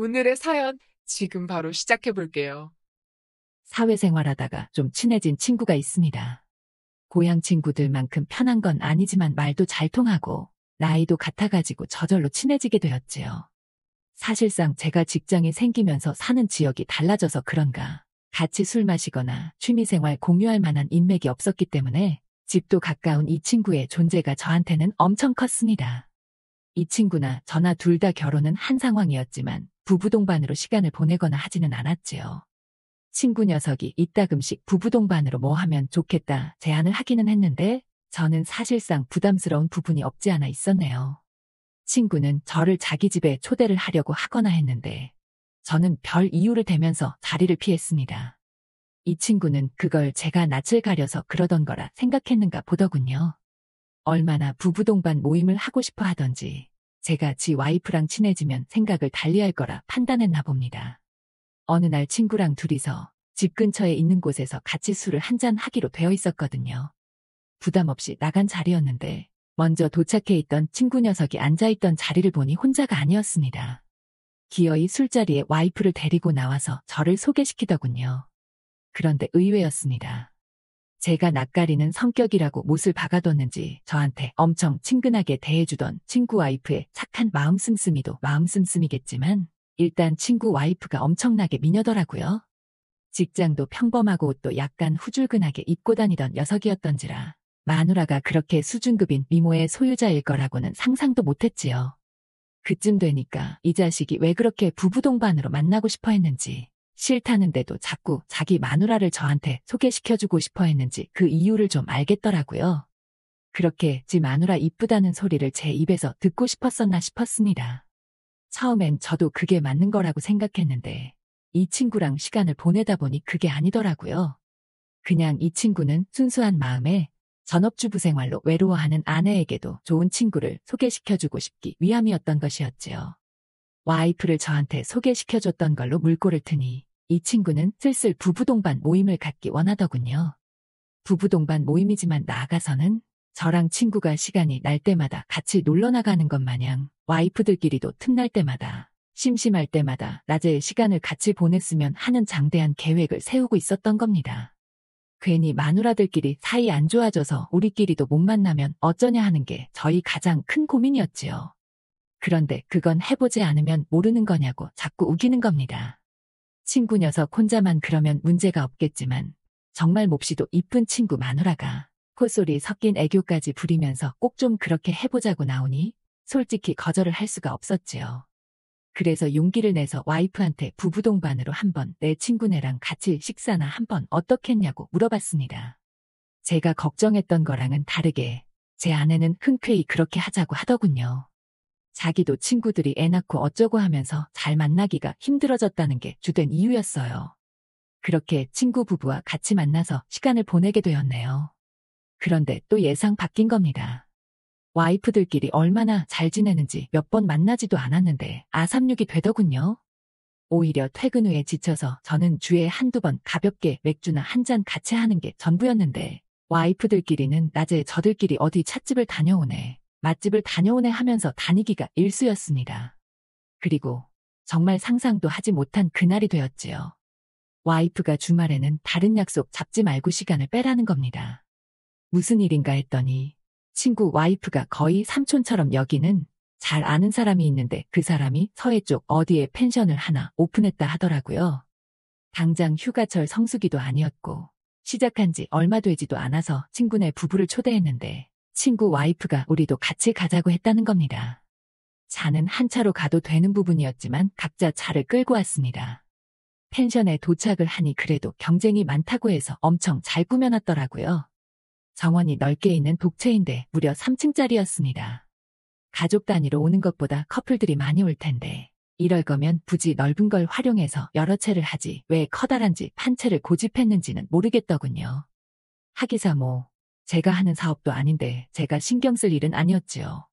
오늘의 사연 지금 바로 시작해 볼게요. 사회생활하다가 좀 친해진 친구가 있습니다. 고향 친구들만큼 편한 건 아니지만 말도 잘 통하고 나이도 같아가지고 저절로 친해지게 되었지요. 사실상 제가 직장이 생기면서 사는 지역이 달라져서 그런가 같이 술 마시거나 취미생활 공유할 만한 인맥이 없었기 때문에 집도 가까운 이 친구의 존재가 저한테는 엄청 컸습니다. 이 친구나 저나 둘 다 결혼은 한 상황이었지만 부부 동반으로 시간을 보내거나 하지는 않았지요. 친구 녀석이 이따금씩 부부 동반으로 뭐 하면 좋겠다 제안을 하기는 했는데 저는 사실상 부담스러운 부분이 없지 않아 있었네요. 친구는 저를 자기 집에 초대를 하려고 하거나 했는데 저는 별 이유를 대면서 자리를 피했습니다. 이 친구는 그걸 제가 낯을 가려서 그러던 거라 생각했는가 보더군요. 얼마나 부부 동반 모임을 하고 싶어 하던지 제가 지 와이프랑 친해지면 생각을 달리할 거라 판단했나 봅니다. 어느 날 친구랑 둘이서 집 근처에 있는 곳에서 같이 술을 한잔 하기로 되어 있었거든요. 부담 없이 나간 자리였는데 먼저 도착해 있던 친구 녀석이 앉아있던 자리를 보니 혼자가 아니었습니다. 기어이 술자리에 와이프를 데리고 나와서 저를 소개시키더군요. 그런데 의외였습니다. 제가 낯가리는 성격이라고 못을 박아뒀는지 저한테 엄청 친근하게 대해주던 친구 와이프의 착한 마음 씀씀이도 마음 씀씀이겠지만 일단 친구 와이프가 엄청나게 미녀더라고요. 직장도 평범하고 옷도 약간 후줄근하게 입고 다니던 녀석이었던지라 마누라가 그렇게 수준급인 미모의 소유자일 거라고는 상상도 못했지요. 그쯤 되니까 이 자식이 왜 그렇게 부부 동반으로 만나고 싶어 했는지 싫다는데도 자꾸 자기 마누라를 저한테 소개시켜주고 싶어 했는지 그 이유를 좀 알겠더라고요. 그렇게 지 마누라 이쁘다는 소리를 제 입에서 듣고 싶었었나 싶었습니다. 처음엔 저도 그게 맞는 거라고 생각했는데 이 친구랑 시간을 보내다 보니 그게 아니더라고요. 그냥 이 친구는 순수한 마음에 전업주부 생활로 외로워하는 아내에게도 좋은 친구를 소개시켜주고 싶기 위함이었던 것이었지요. 와이프를 저한테 소개시켜줬던 걸로 물꼬를 트니 이 친구는 슬슬 부부동반 모임을 갖기 원하더군요. 부부동반 모임이지만 나아가서는 저랑 친구가 시간이 날 때마다 같이 놀러 나가는 것 마냥 와이프들끼리도 틈날 때마다 심심할 때마다 낮에 시간을 같이 보냈으면 하는 장대한 계획을 세우고 있었던 겁니다. 괜히 마누라들끼리 사이 안 좋아져서 우리끼리도 못 만나면 어쩌냐 하는 게 저희 가장 큰 고민이었지요. 그런데 그건 해보지 않으면 모르는 거냐고 자꾸 우기는 겁니다. 친구 녀석 혼자만 그러면 문제가 없겠지만 정말 몹시도 이쁜 친구 마누라가 콧소리 섞인 애교까지 부리면서 꼭 좀 그렇게 해보자고 나오니 솔직히 거절을 할 수가 없었지요. 그래서 용기를 내서 와이프한테 부부 동반으로 한번 내 친구네랑 같이 식사나 한번 어떻겠냐고 물어봤습니다. 제가 걱정했던 거랑은 다르게 제 아내는 흔쾌히 그렇게 하자고 하더군요. 자기도 친구들이 애 낳고 어쩌고 하면서 잘 만나기가 힘들어졌다는 게 주된 이유였어요. 그렇게 친구 부부와 같이 만나서 시간을 보내게 되었네요. 그런데 또 예상 바뀐 겁니다. 와이프들끼리 얼마나 잘 지내는지 몇 번 만나지도 않았는데 아삼육이 되더군요. 오히려 퇴근 후에 지쳐서 저는 주에 한두 번 가볍게 맥주나 한 잔 같이 하는 게 전부였는데 와이프들끼리는 낮에 저들끼리 어디 찻집을 다녀오네, 맛집을 다녀오네 하면서 다니기가 일쑤였습니다. 그리고 정말 상상도 하지 못한 그날이 되었지요. 와이프가 주말에는 다른 약속 잡지 말고 시간을 빼라는 겁니다. 무슨 일인가 했더니 친구 와이프가 거의 삼촌처럼 여기는 잘 아는 사람이 있는데 그 사람이 서해 쪽 어디에 펜션을 하나 오픈했다 하더라고요. 당장 휴가철 성수기도 아니었고 시작한 지 얼마 되지도 않아서 친구네 부부를 초대했는데 친구 와이프가 우리도 같이 가자고 했다는 겁니다. 차는 한 차로 가도 되는 부분이었지만 각자 차를 끌고 왔습니다. 펜션에 도착을 하니 그래도 경쟁이 많다고 해서 엄청 잘 꾸며놨더라고요. 정원이 넓게 있는 독채인데 무려 3층짜리였습니다. 가족 단위로 오는 것보다 커플들이 많이 올 텐데 이럴 거면 굳이 넓은 걸 활용해서 여러 채를 하지 왜 커다란 집 한 채를 고집했는지는 모르겠더군요. 하기사 뭐 제가 하는 사업도 아닌데 제가 신경 쓸 일은 아니었지요.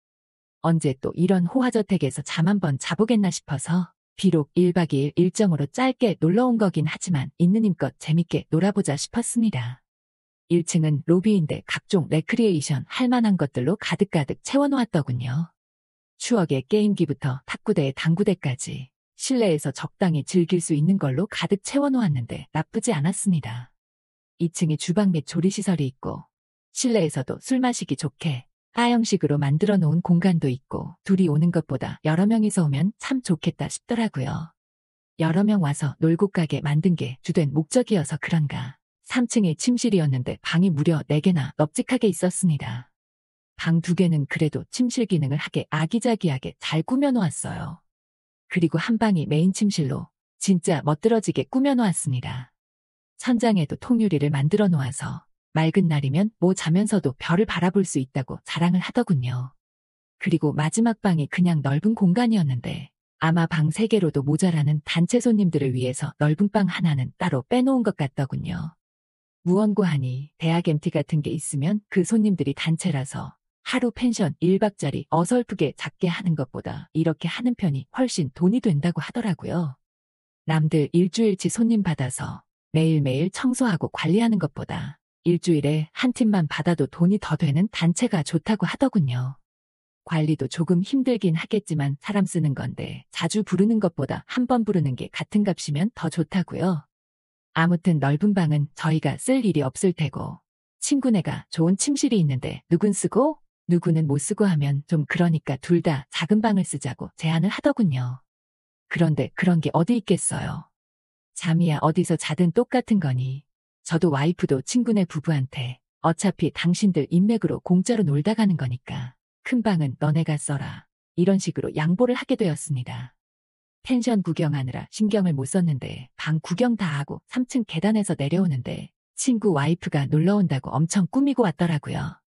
언제 또 이런 호화저택에서 잠 한 번 자보겠나 싶어서 비록 1박 2일 일정으로 짧게 놀러 온 거긴 하지만 있는 힘껏 재밌게 놀아보자 싶었습니다. 1층은 로비인데 각종 레크리에이션 할 만한 것들로 가득가득 채워놓았더군요. 추억의 게임기부터 탁구대에 당구대까지 실내에서 적당히 즐길 수 있는 걸로 가득 채워놓았는데 나쁘지 않았습니다. 2층에 주방 및 조리시설이 있고 실내에서도 술 마시기 좋게 하형식으로 만들어 놓은 공간도 있고 둘이 오는 것보다 여러 명이서 오면 참 좋겠다 싶더라고요. 여러 명 와서 놀고 가게 만든 게 주된 목적이어서 그런가. 3층에 침실이었는데 방이 무려 4개나 널찍하게 있었습니다. 방 2개는 그래도 침실 기능을 하게 아기자기하게 잘 꾸며놓았어요. 그리고 한 방이 메인 침실로 진짜 멋들어지게 꾸며놓았습니다. 천장에도 통유리를 만들어 놓아서 맑은 날이면 뭐 자면서도 별을 바라볼 수 있다고 자랑을 하더군요. 그리고 마지막 방이 그냥 넓은 공간이었는데 아마 방 3개로도 모자라는 단체 손님들을 위해서 넓은 방 하나는 따로 빼놓은 것 같더군요. 무언고하니 대학 MT 같은 게 있으면 그 손님들이 단체라서 하루 펜션 1박짜리 어설프게 작게 하는 것보다 이렇게 하는 편이 훨씬 돈이 된다고 하더라고요. 남들 일주일치 손님 받아서 매일매일 청소하고 관리하는 것보다 일주일에 한 팀만 받아도 돈이 더 되는 단체가 좋다고 하더군요. 관리도 조금 힘들긴 하겠지만 사람 쓰는 건데 자주 부르는 것보다 한 번 부르는 게 같은 값이면 더 좋다고요. 아무튼 넓은 방은 저희가 쓸 일이 없을 테고 친구네가 좋은 침실이 있는데 누군 쓰고 누구는 못 쓰고 하면 좀 그러니까 둘 다 작은 방을 쓰자고 제안을 하더군요. 그런데 그런 게 어디 있겠어요. 잠이야 어디서 자든 똑같은 거니. 저도 와이프도 친구네 부부한테 어차피 당신들 인맥으로 공짜로 놀다 가는 거니까 큰 방은 너네가 써라. 이런 식으로 양보를 하게 되었습니다. 펜션 구경하느라 신경을 못 썼는데 방 구경 다 하고 3층 계단에서 내려오는데 친구 와이프가 놀러 온다고 엄청 꾸미고 왔더라고요.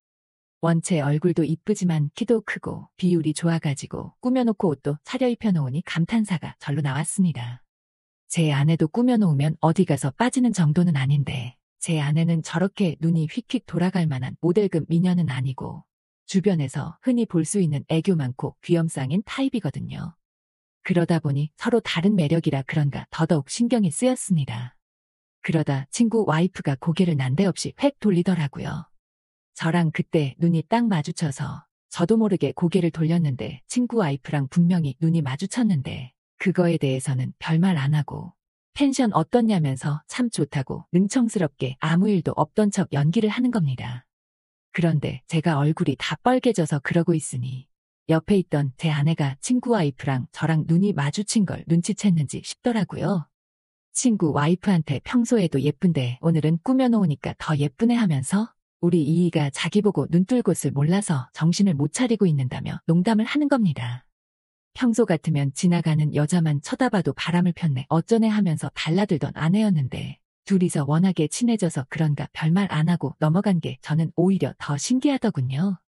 원체 얼굴도 이쁘지만 키도 크고 비율이 좋아가지고 꾸며놓고 옷도 차려입혀 놓으니 감탄사가 절로 나왔습니다. 제 아내도 꾸며놓으면 어디 가서 빠지는 정도는 아닌데 제 아내는 저렇게 눈이 휙휙 돌아갈 만한 모델급 미녀는 아니고 주변에서 흔히 볼 수 있는 애교 많고 귀염상인 타입이거든요. 그러다 보니 서로 다른 매력이라 그런가 더더욱 신경이 쓰였습니다. 그러다 친구 와이프가 고개를 난데없이 획 돌리더라고요. 저랑 그때 눈이 딱 마주쳐서 저도 모르게 고개를 돌렸는데 친구 와이프랑 분명히 눈이 마주쳤는데 그거에 대해서는 별말 안 하고 펜션 어떻냐면서 참 좋다고 능청스럽게 아무 일도 없던 척 연기를 하는 겁니다. 그런데 제가 얼굴이 다 빨개져서 그러고 있으니 옆에 있던 제 아내가 친구 와이프랑 저랑 눈이 마주친 걸 눈치챘는지 싶더라고요. 친구 와이프한테 평소에도 예쁜데 오늘은 꾸며놓으니까 더 예쁘네 하면서 우리 이이가 자기 보고 눈 뜰 곳을 몰라서 정신을 못 차리고 있는다며 농담을 하는 겁니다. 평소 같으면 지나가는 여자만 쳐다봐도 바람을 폈네 어쩌네 하면서 달라들던 아내였는데 둘이서 워낙에 친해져서 그런가 별말 안 하고 넘어간 게 저는 오히려 더 신기하더군요.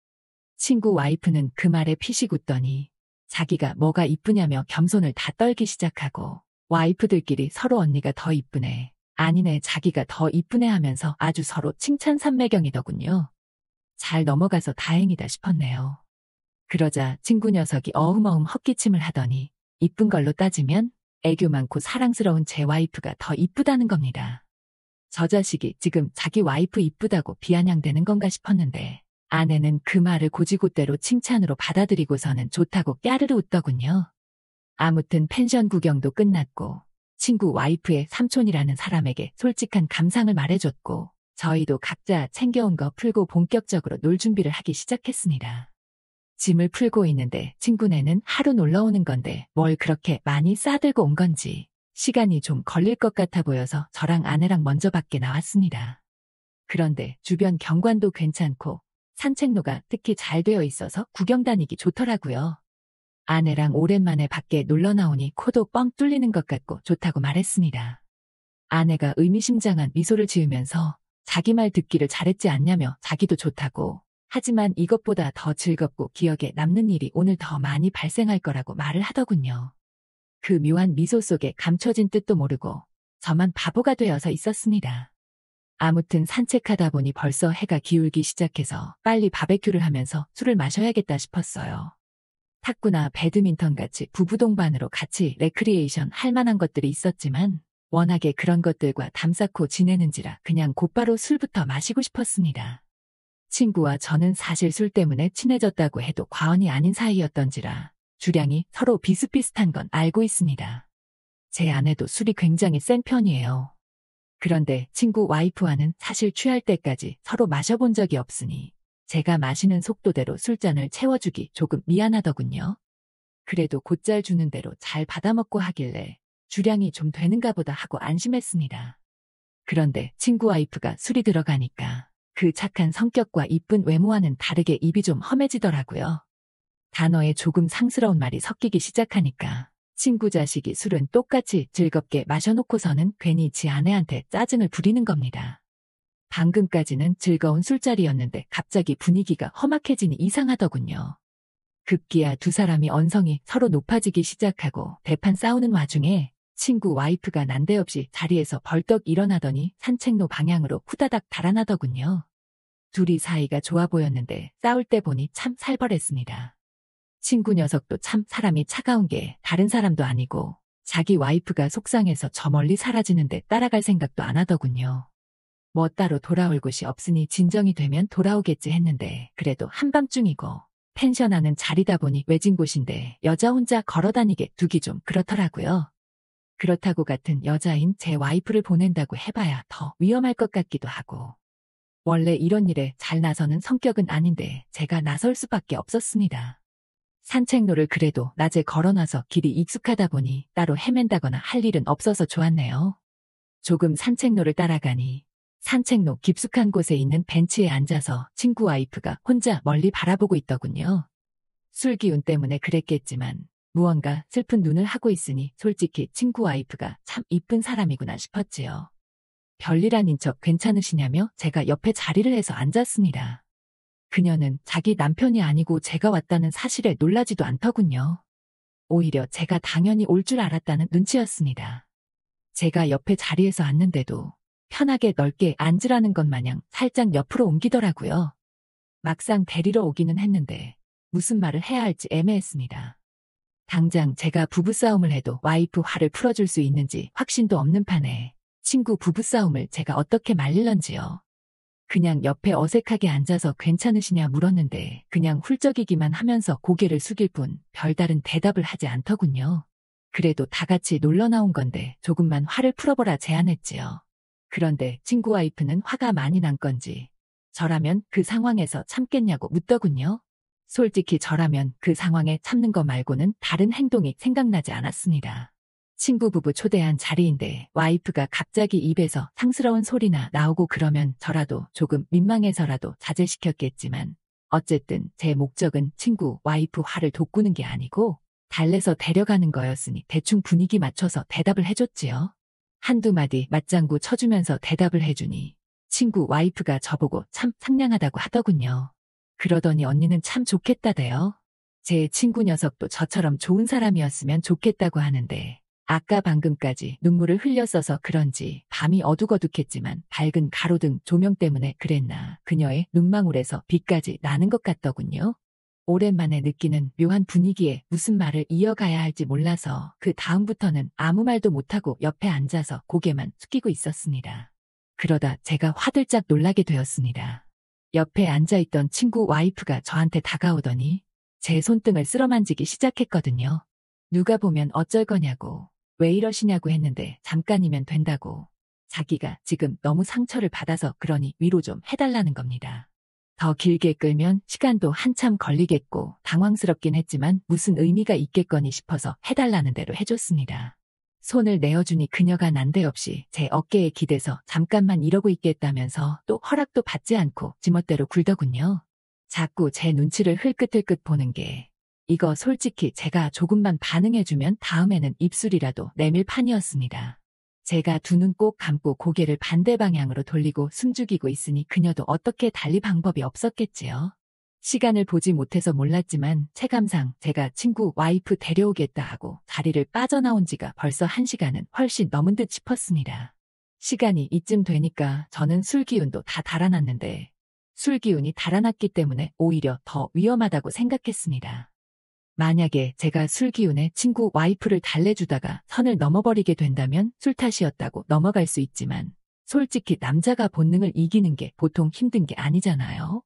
친구 와이프는 그 말에 피식 웃더니 자기가 뭐가 이쁘냐며 겸손을 다 떨기 시작하고 와이프들끼리 서로 언니가 더 이쁘네. 아니네 자기가 더 이쁘네 하면서 아주 서로 칭찬 삼매경이더군요. 잘 넘어가서 다행이다 싶었네요. 그러자 친구 녀석이 어흠어흠 헛기침을 하더니 이쁜 걸로 따지면 애교 많고 사랑스러운 제 와이프가 더 이쁘다는 겁니다. 저 자식이 지금 자기 와이프 이쁘다고 비아냥대는 건가 싶었는데 아내는 그 말을 고지고대로 칭찬으로 받아들이고서는 좋다고 까르르 웃더군요. 아무튼 펜션 구경도 끝났고 친구 와이프의 삼촌이라는 사람에게 솔직한 감상을 말해줬고 저희도 각자 챙겨온 거 풀고 본격적으로 놀 준비를 하기 시작했습니다. 짐을 풀고 있는데 친구네는 하루 놀러 오는 건데 뭘 그렇게 많이 싸들고 온 건지 시간이 좀 걸릴 것 같아 보여서 저랑 아내랑 먼저 밖에 나왔습니다. 그런데 주변 경관도 괜찮고 산책로가 특히 잘 되어 있어서 구경 다니기 좋더라고요. 아내랑 오랜만에 밖에 놀러 나오니 코도 뻥 뚫리는 것 같고 좋다고 말했습니다. 아내가 의미심장한 미소를 지으면서 자기 말 듣기를 잘했지 않냐며 자기도 좋다고 하지만 이것보다 더 즐겁고 기억에 남는 일이 오늘 더 많이 발생할 거라고 말을 하더군요. 그 묘한 미소 속에 감춰진 뜻도 모르고 저만 바보가 되어서 있었습니다. 아무튼 산책하다 보니 벌써 해가 기울기 시작해서 빨리 바베큐를 하면서 술을 마셔야겠다 싶었어요. 탁구나 배드민턴 같이 부부 동반으로 같이 레크리에이션 할 만한 것들이 있었지만 워낙에 그런 것들과 담 쌓고 지내는지라 그냥 곧바로 술부터 마시고 싶었습니다. 친구와 저는 사실 술 때문에 친해졌다고 해도 과언이 아닌 사이였던지라 주량이 서로 비슷비슷한 건 알고 있습니다. 제 아내도 술이 굉장히 센 편이에요. 그런데 친구 와이프와는 사실 취할 때까지 서로 마셔본 적이 없으니 제가 마시는 속도대로 술잔을 채워주기 조금 미안하더군요. 그래도 곧잘 주는 대로 잘 받아먹고 하길래 주량이 좀 되는가 보다 하고 안심했습니다. 그런데 친구 와이프가 술이 들어가니까 그 착한 성격과 이쁜 외모와는 다르게 입이 좀 험해지더라고요. 단어에 조금 상스러운 말이 섞이기 시작하니까 친구 자식이 술은 똑같이 즐겁게 마셔놓고서는 괜히 지 아내한테 짜증을 부리는 겁니다. 방금까지는 즐거운 술자리였는데 갑자기 분위기가 험악해지니 이상하더군요. 급기야 두 사람이 언성이 서로 높아지기 시작하고 대판 싸우는 와중에 친구 와이프가 난데없이 자리에서 벌떡 일어나더니 산책로 방향으로 후다닥 달아나더군요. 둘이 사이가 좋아 보였는데 싸울 때 보니 참 살벌했습니다. 친구 녀석도 참 사람이 차가운 게 다른 사람도 아니고 자기 와이프가 속상해서 저 멀리 사라지는데 따라갈 생각도 안 하더군요. 뭐 따로 돌아올 곳이 없으니 진정이 되면 돌아오겠지 했는데 그래도 한밤중이고 펜션 하는 자리다 보니 외진 곳인데 여자 혼자 걸어다니게 두기 좀 그렇더라고요. 그렇다고 같은 여자인 제 와이프를 보낸다고 해봐야 더 위험할 것 같기도 하고. 원래 이런 일에 잘 나서는 성격은 아닌데 제가 나설 수밖에 없었습니다. 산책로를 그래도 낮에 걸어놔서 길이 익숙하다 보니 따로 헤맨다거나 할 일은 없어서 좋았네요. 조금 산책로를 따라가니 산책로 깊숙한 곳에 있는 벤치에 앉아서 친구 와이프가 혼자 멀리 바라보고 있더군요. 술 기운 때문에 그랬겠지만 무언가 슬픈 눈을 하고 있으니 솔직히 친구 와이프가 참 이쁜 사람이구나 싶었지요. 별일 아닌 척 괜찮으시냐며 제가 옆에 자리를 해서 앉았습니다. 그녀는 자기 남편이 아니고 제가 왔다는 사실에 놀라지도 않더군요. 오히려 제가 당연히 올 줄 알았다는 눈치였습니다. 제가 옆에 자리에서 앉는데도 편하게 넓게 앉으라는 것 마냥 살짝 옆으로 옮기더라고요. 막상 데리러 오기는 했는데 무슨 말을 해야 할지 애매했습니다. 당장 제가 부부싸움을 해도 와이프 화를 풀어줄 수 있는지 확신도 없는 판에 친구 부부싸움을 제가 어떻게 말릴런지요. 그냥 옆에 어색하게 앉아서 괜찮으시냐 물었는데 그냥 훌쩍이기만 하면서 고개를 숙일 뿐 별다른 대답을 하지 않더군요. 그래도 다 같이 놀러 나온 건데 조금만 화를 풀어보라 제안했지요. 그런데 친구 와이프는 화가 많이 난 건지 저라면 그 상황에서 참겠냐고 묻더군요. 솔직히 저라면 그 상황에 참는 거 말고는 다른 행동이 생각나지 않았습니다. 친구 부부 초대한 자리인데 와이프가 갑자기 입에서 상스러운 소리나 나오고 그러면 저라도 조금 민망해서라도 자제시켰겠지만 어쨌든 제 목적은 친구 와이프 화를 돋구는 게 아니고 달래서 데려가는 거였으니 대충 분위기 맞춰서 대답을 해줬지요. 한두 마디 맞장구 쳐주면서 대답을 해주니 친구 와이프가 저보고 참 상냥하다고 하더군요. 그러더니 언니는 참 좋겠다대요. 제 친구 녀석도 저처럼 좋은 사람이었으면 좋겠다고 하는데 아까 방금까지 눈물을 흘렸어서 그런지 밤이 어둑어둑했지만 밝은 가로등 조명 때문에 그랬나 그녀의 눈망울에서 빛까지 나는 것 같더군요. 오랜만에 느끼는 묘한 분위기에 무슨 말을 이어가야 할지 몰라서 그 다음부터는 아무 말도 못하고 옆에 앉아서 고개만 숙이고 있었습니다. 그러다 제가 화들짝 놀라게 되었습니다. 옆에 앉아있던 친구 와이프가 저한테 다가오더니 제 손등을 쓸어만지기 시작했거든요. 누가 보면 어쩔 거냐고, 왜 이러시냐고 했는데 잠깐이면 된다고. 자기가 지금 너무 상처를 받아서 그러니 위로 좀 해달라는 겁니다. 더 길게 끌면 시간도 한참 걸리겠고 당황스럽긴 했지만 무슨 의미가 있겠거니 싶어서 해달라는 대로 해줬습니다. 손을 내어주니 그녀가 난데없이 제 어깨에 기대서 잠깐만 이러고 있겠다면서 또 허락도 받지 않고 지멋대로 굴더군요. 자꾸 제 눈치를 흘끗흘끗 보는 게 이거 솔직히 제가 조금만 반응해주면 다음에는 입술이라도 내밀 판이었습니다. 제가 두 눈 꼭 감고 고개를 반대 방향으로 돌리고 숨죽이고 있으니 그녀도 어떻게 달리 방법이 없었겠지요. 시간을 보지 못해서 몰랐지만 체감상 제가 친구 와이프 데려오겠다 하고 자리를 빠져나온 지가 벌써 1시간은 훨씬 넘은 듯 싶었습니다. 시간이 이쯤 되니까 저는 술 기운도 다 달아났는데 술 기운이 달아났기 때문에 오히려 더 위험하다고 생각했습니다. 만약에 제가 술 기운에 친구 와이프를 달래주다가 선을 넘어버리게 된다면 술 탓이었다고 넘어갈 수 있지만 솔직히 남자가 본능을 이기는 게 보통 힘든 게 아니잖아요.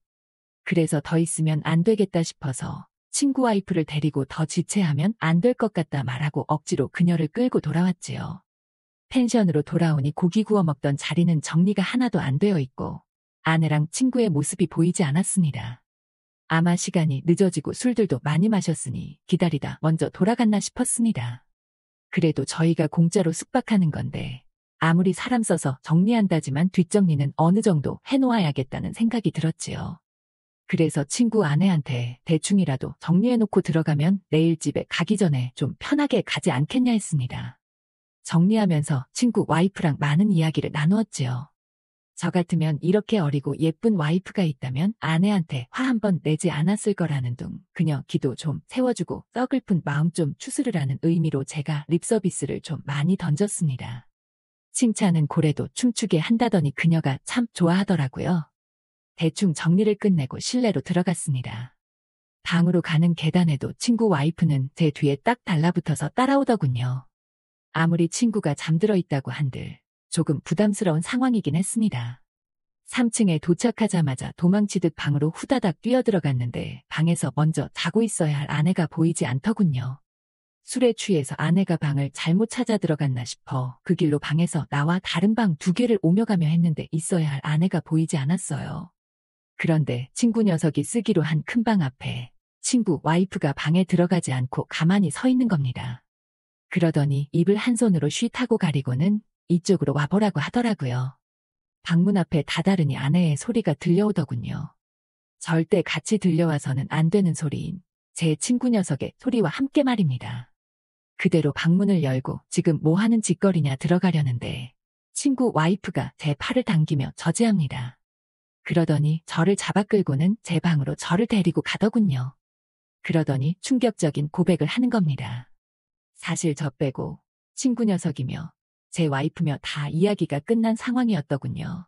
그래서 더 있으면 안 되겠다 싶어서 친구 와이프를 데리고 더 지체하면 안 될 것 같다 말하고 억지로 그녀를 끌고 돌아왔지요. 펜션으로 돌아오니 고기 구워 먹던 자리는 정리가 하나도 안 되어 있고 아내랑 친구의 모습이 보이지 않았습니다. 아마 시간이 늦어지고 술들도 많이 마셨으니 기다리다 먼저 돌아갔나 싶었습니다. 그래도 저희가 공짜로 숙박하는 건데 아무리 사람 써서 정리한다지만 뒷정리는 어느 정도 해놓아야겠다는 생각이 들었지요. 그래서 친구 아내한테 대충이라도 정리해놓고 들어가면 내일 집에 가기 전에 좀 편하게 가지 않겠냐 했습니다. 정리하면서 친구 와이프랑 많은 이야기를 나누었지요. 저 같으면 이렇게 어리고 예쁜 와이프가 있다면 아내한테 화 한 번 내지 않았을 거라는 둥 그녀 기도 좀 세워주고 썩을픈 마음 좀 추스르라는 의미로 제가 립서비스를 좀 많이 던졌습니다. 칭찬은 고래도 춤추게 한다더니 그녀가 참 좋아하더라고요. 대충 정리를 끝내고 실내로 들어갔습니다. 방으로 가는 계단에도 친구 와이프는 제 뒤에 딱 달라붙어서 따라오더군요. 아무리 친구가 잠들어 있다고 한들 조금 부담스러운 상황이긴 했습니다. 3층에 도착하자마자 도망치듯 방으로 후다닥 뛰어들어갔는데 방에서 먼저 자고 있어야 할 아내가 보이지 않더군요. 술에 취해서 아내가 방을 잘못 찾아 들어갔나 싶어 그 길로 방에서 나와 다른 방 2개를 오며 가며 했는데 있어야 할 아내가 보이지 않았어요. 그런데 친구 녀석이 쓰기로 한 큰 방 앞에 친구 와이프가 방에 들어가지 않고 가만히 서 있는 겁니다. 그러더니 입을 한 손으로 쉿 하고 가리고는 이쪽으로 와보라고 하더라고요. 방문 앞에 다다르니 아내의 소리가 들려오더군요. 절대 같이 들려와서는 안 되는 소리인 제 친구 녀석의 소리와 함께 말입니다. 그대로 방문을 열고 지금 뭐 하는 짓거리냐 들어가려는데 친구 와이프가 제 팔을 당기며 저지합니다. 그러더니 저를 잡아 끌고는 제 방으로 저를 데리고 가더군요. 그러더니 충격적인 고백을 하는 겁니다. 사실 저 빼고 친구 녀석이며 제 와이프며 다 이야기가 끝난 상황이었더군요.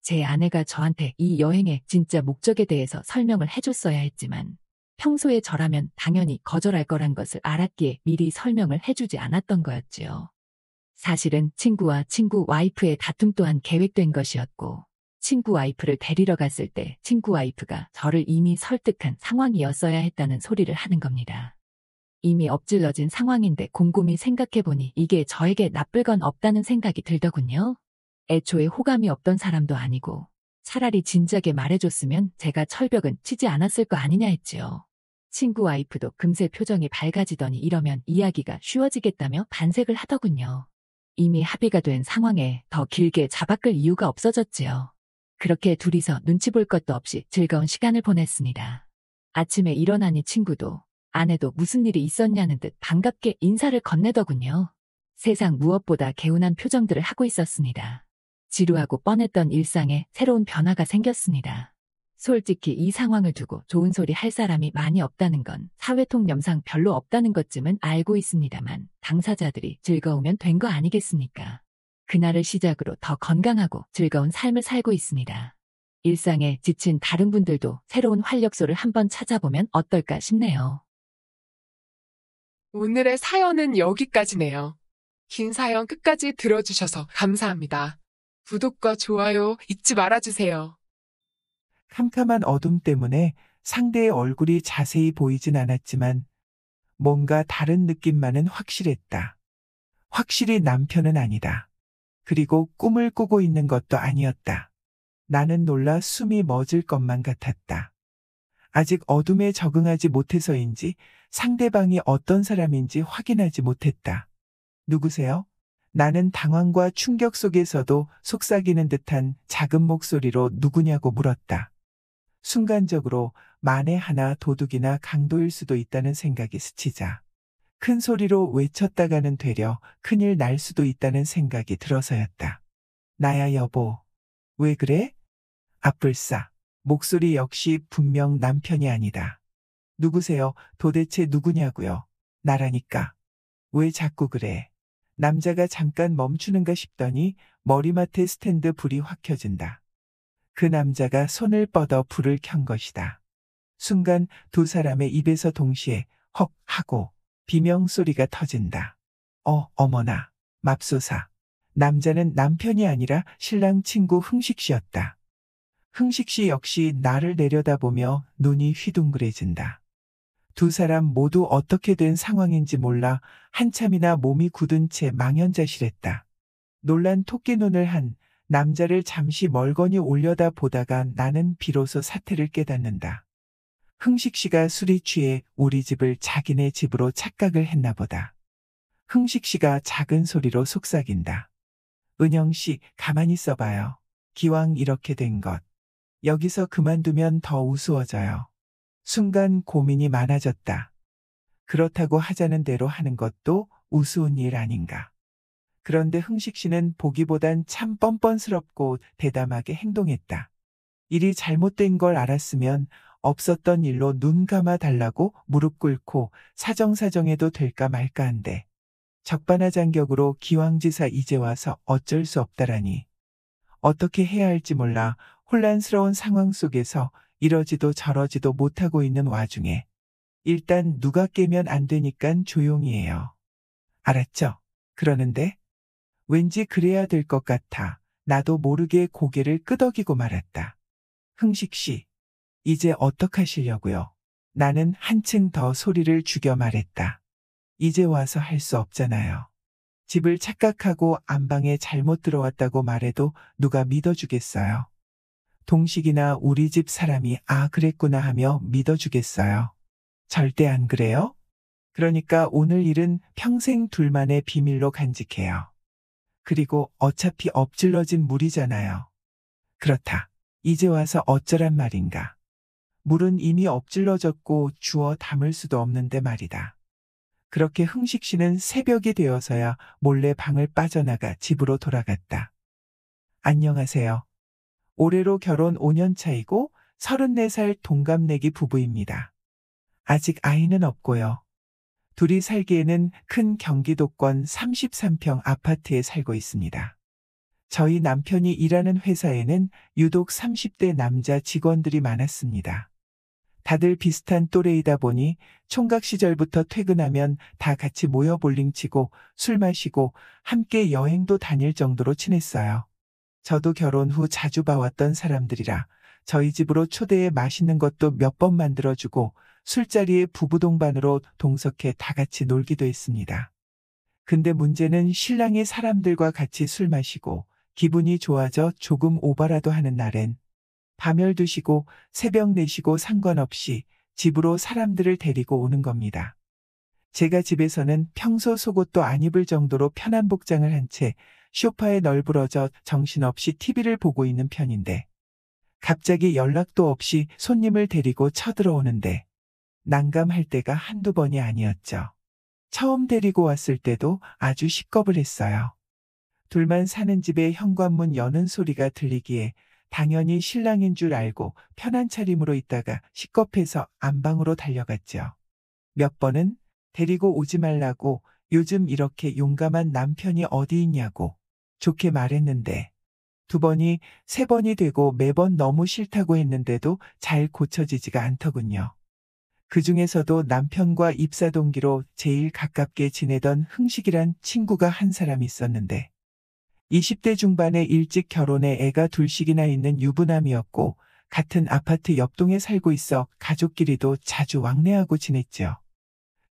제 아내가 저한테 이 여행의 진짜 목적에 대해서 설명을 해줬어야 했지만 평소에 저라면 당연히 거절할 거란 것을 알았기에 미리 설명을 해주지 않았던 거였지요. 사실은 친구와 친구 와이프의 다툼 또한 계획된 것이었고 친구 와이프를 데리러 갔을 때 친구 와이프가 저를 이미 설득한 상황이었어야 했다는 소리를 하는 겁니다. 이미 엎질러진 상황인데 곰곰이 생각해보니 이게 저에게 나쁠 건 없다는 생각이 들더군요. 애초에 호감이 없던 사람도 아니고 차라리 진작에 말해줬으면 제가 철벽은 치지 않았을 거 아니냐 했지요. 친구 와이프도 금세 표정이 밝아지더니 이러면 이야기가 쉬워지겠다며 반색을 하더군요. 이미 합의가 된 상황에 더 길게 잡아끌 이유가 없어졌지요. 그렇게 둘이서 눈치 볼 것도 없이 즐거운 시간을 보냈습니다. 아침에 일어나니 친구도 아내도 무슨 일이 있었냐는 듯 반갑게 인사를 건네더군요. 세상 무엇보다 개운한 표정들을 하고 있었습니다. 지루하고 뻔했던 일상에 새로운 변화가 생겼습니다. 솔직히 이 상황을 두고 좋은 소리 할 사람이 많이 없다는 건 사회통념상 별로 없다는 것쯤은 알고 있습니다만 당사자들이 즐거우면 된 거 아니겠습니까? 그날을 시작으로 더 건강하고 즐거운 삶을 살고 있습니다. 일상에 지친 다른 분들도 새로운 활력소를 한번 찾아보면 어떨까 싶네요. 오늘의 사연은 여기까지네요. 긴 사연 끝까지 들어주셔서 감사합니다. 구독과 좋아요 잊지 말아주세요. 캄캄한 어둠 때문에 상대의 얼굴이 자세히 보이진 않았지만 뭔가 다른 느낌만은 확실했다. 확실히 남편은 아니다. 그리고 꿈을 꾸고 있는 것도 아니었다. 나는 놀라 숨이 멎을 것만 같았다. 아직 어둠에 적응하지 못해서인지 상대방이 어떤 사람인지 확인하지 못했다. 누구세요? 나는 당황과 충격 속에서도 속삭이는 듯한 작은 목소리로 누구냐고 물었다. 순간적으로 만에 하나 도둑이나 강도일 수도 있다는 생각이 스치자 큰 소리로 외쳤다가는 되려 큰일 날 수도 있다는 생각이 들어서였다. 나야 여보. 왜 그래? 아뿔싸. 목소리 역시 분명 남편이 아니다. 누구세요? 도대체 누구냐고요? 나라니까. 왜 자꾸 그래? 남자가 잠깐 멈추는가 싶더니 머리맡에 스탠드 불이 확 켜진다. 그 남자가 손을 뻗어 불을 켠 것이다. 순간 두 사람의 입에서 동시에 헉 하고 비명소리가 터진다. 어머나, 맙소사. 남자는 남편이 아니라 신랑 친구 흥식 씨였다. 흥식 씨 역시 나를 내려다보며 눈이 휘둥그레진다. 두 사람 모두 어떻게 된 상황인지 몰라 한참이나 몸이 굳은 채 망연자실했다. 놀란 토끼눈을 한 남자를 잠시 멀거니 올려다 보다가 나는 비로소 사태를 깨닫는다. 흥식 씨가 술이 취해 우리 집을 자기네 집으로 착각을 했나 보다. 흥식 씨가 작은 소리로 속삭인다. 은영 씨, 가만히 있어봐요. 기왕 이렇게 된 것. 여기서 그만두면 더 우스워져요. 순간 고민이 많아졌다. 그렇다고 하자는 대로 하는 것도 우스운 일 아닌가. 그런데 흥식 씨는 보기보단 참 뻔뻔스럽고 대담하게 행동했다. 일이 잘못된 걸 알았으면 없었던 일로 눈 감아 달라고 무릎 꿇고 사정사정해도 될까 말까 한데 적반하장격으로 기왕지사 이제 와서 어쩔 수 없다라니. 어떻게 해야 할지 몰라 혼란스러운 상황 속에서 이러지도 저러지도 못하고 있는 와중에 일단 누가 깨면 안 되니깐 조용히 해요. 알았죠? 그러는데 왠지 그래야 될 것 같아 나도 모르게 고개를 끄덕이고 말았다. 흥식 씨, 이제 어떡하시려고요? 나는 한층 더 소리를 죽여 말했다. 이제 와서 할 수 없잖아요. 집을 착각하고 안방에 잘못 들어왔다고 말해도 누가 믿어주겠어요? 동식이나 우리 집 사람이 아 그랬구나 하며 믿어주겠어요? 절대 안 그래요? 그러니까 오늘 일은 평생 둘만의 비밀로 간직해요. 그리고 어차피 엎질러진 물이잖아요. 그렇다. 이제 와서 어쩌란 말인가. 물은 이미 엎질러졌고 주워 담을 수도 없는데 말이다. 그렇게 흥식 씨는 새벽이 되어서야 몰래 방을 빠져나가 집으로 돌아갔다. 안녕하세요. 올해로 결혼 5년 차이고 34살 동갑내기 부부입니다. 아직 아이는 없고요. 둘이 살기에는 큰 경기도권 33평 아파트에 살고 있습니다. 저희 남편이 일하는 회사에는 유독 30대 남자 직원들이 많았습니다. 다들 비슷한 또래이다 보니 총각 시절부터 퇴근하면 다 같이 모여 볼링치고 술 마시고 함께 여행도 다닐 정도로 친했어요. 저도 결혼 후 자주 봐왔던 사람들이라 저희 집으로 초대해 맛있는 것도 몇 번 만들어주고 술자리에 부부 동반으로 동석해 다 같이 놀기도 했습니다. 근데 문제는 신랑이 사람들과 같이 술 마시고 기분이 좋아져 조금 오버라도 하는 날엔 밤 12시고 새벽 4시고 상관없이 집으로 사람들을 데리고 오는 겁니다. 제가 집에서는 평소 속옷도 안 입을 정도로 편한 복장을 한 채 소파에 널브러져 정신없이 TV를 보고 있는 편인데 갑자기 연락도 없이 손님을 데리고 쳐들어오는데 난감할 때가 한두 번이 아니었죠. 처음 데리고 왔을 때도 아주 식겁을 했어요. 둘만 사는 집에 현관문 여는 소리가 들리기에 당연히 신랑인 줄 알고 편한 차림으로 있다가 식겁해서 안방으로 달려갔죠. 몇 번은 데리고 오지 말라고 요즘 이렇게 용감한 남편이 어디 있냐고 좋게 말했는데 2번이 3번이 되고 매번 너무 싫다고 했는데도 잘 고쳐지지가 않더군요. 그 중에서도 남편과 입사 동기로 제일 가깝게 지내던 흥식이란 친구가 한 사람 있었는데 20대 중반에 일찍 결혼해 애가 둘씩이나 있는 유부남이었고 같은 아파트 옆동에 살고 있어 가족끼리도 자주 왕래하고 지냈죠.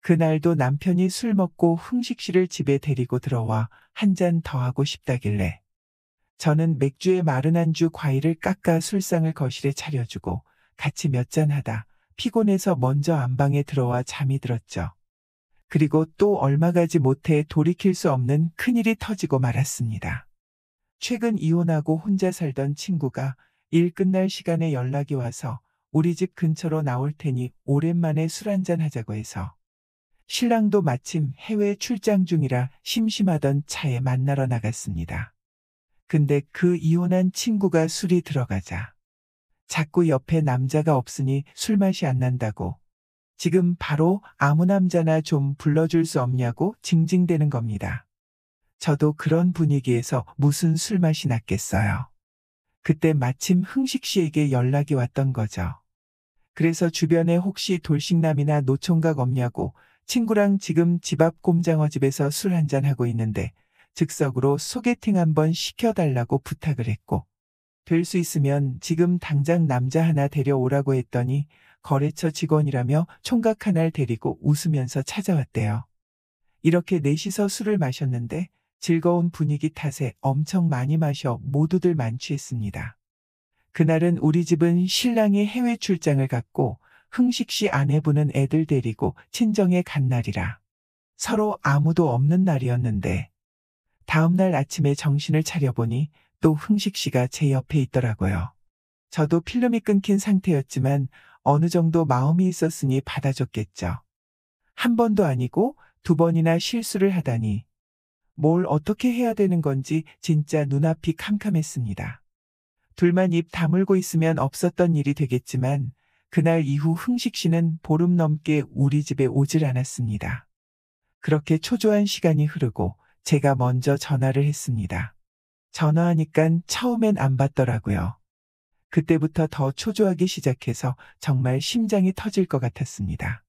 그날도 남편이 술 먹고 흥식 씨를 집에 데리고 들어와 한 잔 더 하고 싶다길래 저는 맥주에 마른 안주 과일을 깎아 술상을 거실에 차려주고 같이 몇 잔 하다 피곤해서 먼저 안방에 들어와 잠이 들었죠. 그리고 또 얼마 가지 못해 돌이킬 수 없는 큰일이 터지고 말았습니다. 최근 이혼하고 혼자 살던 친구가 일 끝날 시간에 연락이 와서 우리 집 근처로 나올 테니 오랜만에 술 한잔 하자고 해서 신랑도 마침 해외 출장 중이라 심심하던 차에 만나러 나갔습니다. 근데 그 이혼한 친구가 술이 들어가자 자꾸 옆에 남자가 없으니 술맛이 안 난다고 지금 바로 아무 남자나 좀 불러줄 수 없냐고 징징대는 겁니다. 저도 그런 분위기에서 무슨 술맛이 났겠어요. 그때 마침 흥식 씨에게 연락이 왔던 거죠. 그래서 주변에 혹시 돌싱남이나 노총각 없냐고 친구랑 지금 집 앞 꼼장어 집에서 술 한잔하고 있는데 즉석으로 소개팅 한번 시켜달라고 부탁을 했고 될 수 있으면 지금 당장 남자 하나 데려오라고 했더니 거래처 직원이라며 총각 하나를 데리고 웃으면서 찾아왔대요. 이렇게 넷이서 술을 마셨는데 즐거운 분위기 탓에 엄청 많이 마셔 모두들 만취했습니다. 그날은 우리 집은 신랑이 해외 출장을 갔고 흥식 씨 아내분은 애들 데리고 친정에 간 날이라 서로 아무도 없는 날이었는데 다음날 아침에 정신을 차려보니 또 흥식 씨가 제 옆에 있더라고요. 저도 필름이 끊긴 상태였지만 어느 정도 마음이 있었으니 받아줬겠죠. 한 번도 아니고 두 번이나 실수를 하다니 뭘 어떻게 해야 되는 건지 진짜 눈앞이 캄캄했습니다. 둘만 입 다물고 있으면 없었던 일이 되겠지만 그날 이후 흥식 씨는 보름 넘게 우리 집에 오질 않았습니다. 그렇게 초조한 시간이 흐르고 제가 먼저 전화를 했습니다. 전화하니깐 처음엔 안 받더라고요. 그때부터 더 초조하기 시작해서 정말 심장이 터질 것 같았습니다.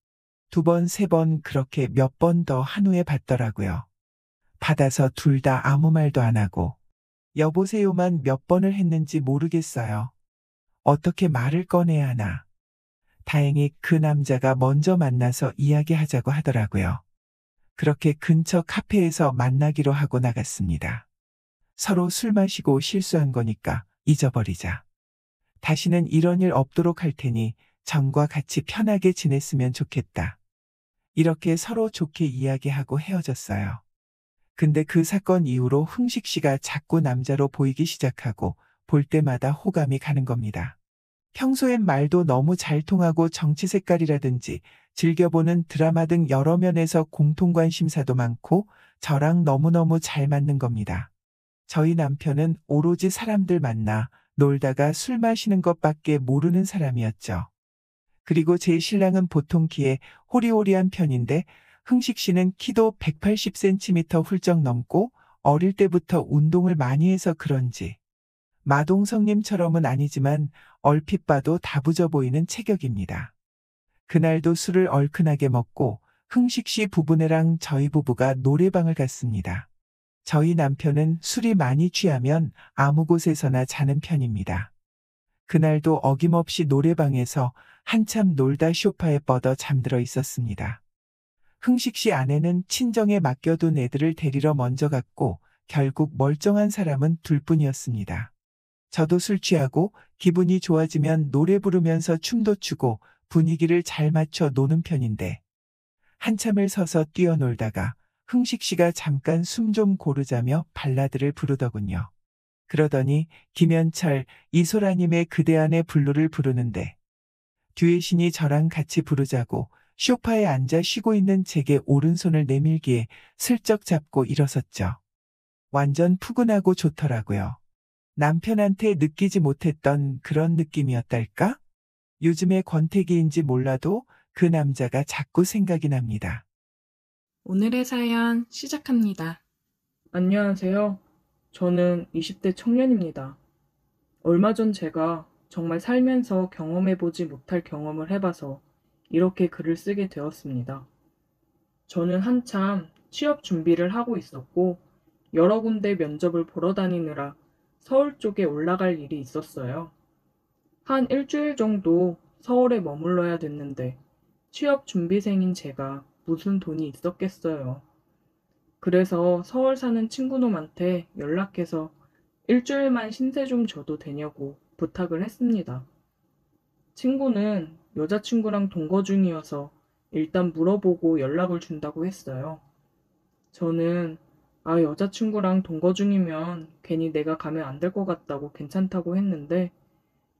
두 번, 세 번 그렇게 몇 번 더 한 후에 받더라고요. 받아서 둘 다 아무 말도 안 하고 여보세요만 몇 번을 했는지 모르겠어요. 어떻게 말을 꺼내야 하나. 다행히 그 남자가 먼저 만나서 이야기하자고 하더라고요. 그렇게 근처 카페에서 만나기로 하고 나갔습니다. 서로 술 마시고 실수한 거니까 잊어버리자. 다시는 이런 일 없도록 할 테니 전과 같이 편하게 지냈으면 좋겠다. 이렇게 서로 좋게 이야기하고 헤어졌어요. 근데 그 사건 이후로 흥식 씨가 자꾸 남자로 보이기 시작하고 볼 때마다 호감이 가는 겁니다. 평소엔 말도 너무 잘 통하고 정치 색깔이라든지 즐겨보는 드라마 등 여러 면에서 공통 관심사도 많고 저랑 너무너무 잘 맞는 겁니다. 저희 남편은 오로지 사람들 만나 놀다가 술 마시는 것밖에 모르는 사람이었죠. 그리고 제 신랑은 보통 키에 호리호리한 편인데 흥식 씨는 키도 180cm 훌쩍 넘고 어릴 때부터 운동을 많이 해서 그런지 마동석님처럼은 아니지만 얼핏 봐도 다부져 보이는 체격입니다. 그날도 술을 얼큰하게 먹고 흥식 씨 부부네랑 저희 부부가 노래방을 갔습니다. 저희 남편은 술이 많이 취하면 아무 곳에서나 자는 편입니다. 그날도 어김없이 노래방에서 한참 놀다 소파에 뻗어 잠들어 있었습니다. 흥식 씨 아내는 친정에 맡겨둔 애들을 데리러 먼저 갔고 결국 멀쩡한 사람은 둘뿐이었습니다. 저도 술 취하고 기분이 좋아지면 노래 부르면서 춤도 추고 분위기를 잘 맞춰 노는 편인데 한참을 서서 뛰어놀다가 흥식 씨가 잠깐 숨 좀 고르자며 발라드를 부르더군요. 그러더니 김현철, 이소라님의 그대 안의 블루를 부르는데 듀엣이니 저랑 같이 부르자고 소파에 앉아 쉬고 있는 제게 오른손을 내밀기에 슬쩍 잡고 일어섰죠. 완전 푸근하고 좋더라고요. 남편한테 느끼지 못했던 그런 느낌이었달까? 요즘의 권태기인지 몰라도 그 남자가 자꾸 생각이 납니다. 오늘의 사연 시작합니다. 안녕하세요. 저는 20대 청년입니다. 얼마 전 제가 정말 살면서 경험해보지 못할 경험을 해봐서 이렇게 글을 쓰게 되었습니다. 저는 한참 취업 준비를 하고 있었고 여러 군데 면접을 보러 다니느라 서울 쪽에 올라갈 일이 있었어요. 한 일주일 정도 서울에 머물러야 됐는데 취업 준비생인 제가 무슨 돈이 있었겠어요. 그래서 서울 사는 친구놈한테 연락해서 일주일만 신세 좀 져도 되냐고 부탁을 했습니다. 친구는 여자친구랑 동거 중이어서 일단 물어보고 연락을 준다고 했어요. 저는 여자친구랑 동거 중이면 괜히 내가 가면 안 될 것 같다고 괜찮다고 했는데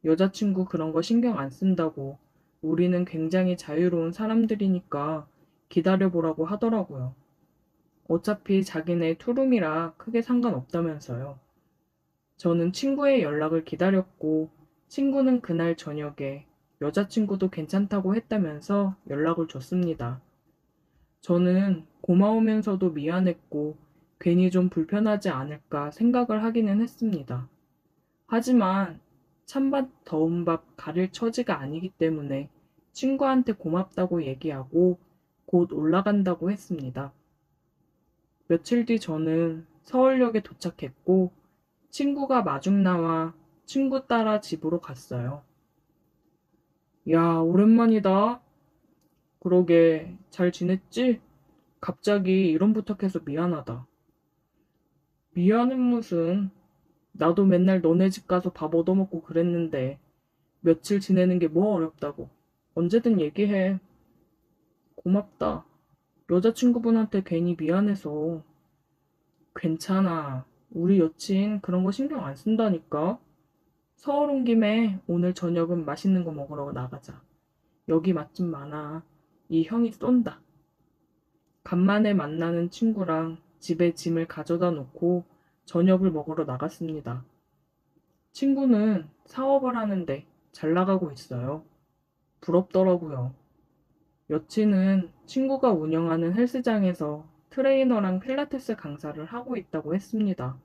여자친구 그런 거 신경 안 쓴다고 우리는 굉장히 자유로운 사람들이니까 기다려보라고 하더라고요. 어차피 자기네 투룸이라 크게 상관없다면서요. 저는 친구의 연락을 기다렸고 친구는 그날 저녁에 여자친구도 괜찮다고 했다면서 연락을 줬습니다. 저는 고마우면서도 미안했고 괜히 좀 불편하지 않을까 생각을 하기는 했습니다. 하지만 찬밥 더운 밥 가릴 처지가 아니기 때문에 친구한테 고맙다고 얘기하고 곧 올라간다고 했습니다. 며칠 뒤 저는 서울역에 도착했고 친구가 마중 나와 친구 따라 집으로 갔어요. 야, 오랜만이다. 그러게, 잘 지냈지? 갑자기 이런 부탁해서 미안하다. 미안은 무슨. 나도 맨날 너네 집 가서 밥 얻어먹고 그랬는데, 며칠 지내는 게 뭐 어렵다고. 언제든 얘기해. 고맙다. 여자친구분한테 괜히 미안해서. 괜찮아. 우리 여친 그런 거 신경 안 쓴다니까. 서울 온 김에 오늘 저녁은 맛있는 거 먹으러 나가자. 여기 맛집 많아. 이 형이 쏜다. 간만에 만나는 친구랑 집에 짐을 가져다 놓고 저녁을 먹으러 나갔습니다. 친구는 사업을 하는데 잘 나가고 있어요. 부럽더라고요. 여친은 친구가 운영하는 헬스장에서 트레이너랑 필라테스 강사를 하고 있다고 했습니다.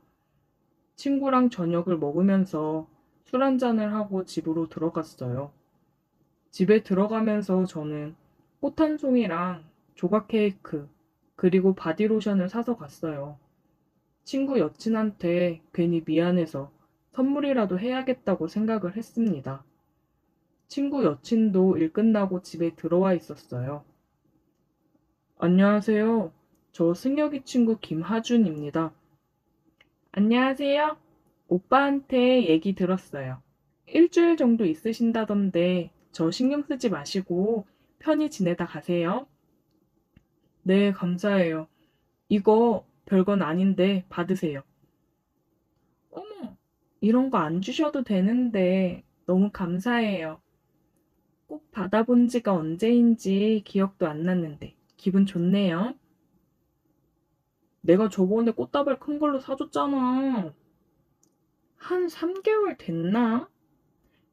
친구랑 저녁을 먹으면서 술 한잔을 하고 집으로 들어갔어요. 집에 들어가면서 저는 꽃 한 송이랑 조각 케이크, 그리고 바디로션을 사서 갔어요. 친구 여친한테 괜히 미안해서 선물이라도 해야겠다고 생각을 했습니다. 친구 여친도 일 끝나고 집에 들어와 있었어요. 안녕하세요. 저 승혁이 친구 김하준입니다. 안녕하세요. 오빠한테 얘기 들었어요. 일주일 정도 있으신다던데 저 신경 쓰지 마시고 편히 지내다 가세요. 네, 감사해요. 이거 별건 아닌데 받으세요. 어머, 이런 거 안 주셔도 되는데 너무 감사해요. 꼭 받아본 지가 언제인지 기억도 안 났는데 기분 좋네요. 내가 저번에 꽃다발 큰 걸로 사줬잖아. 한 3개월 됐나?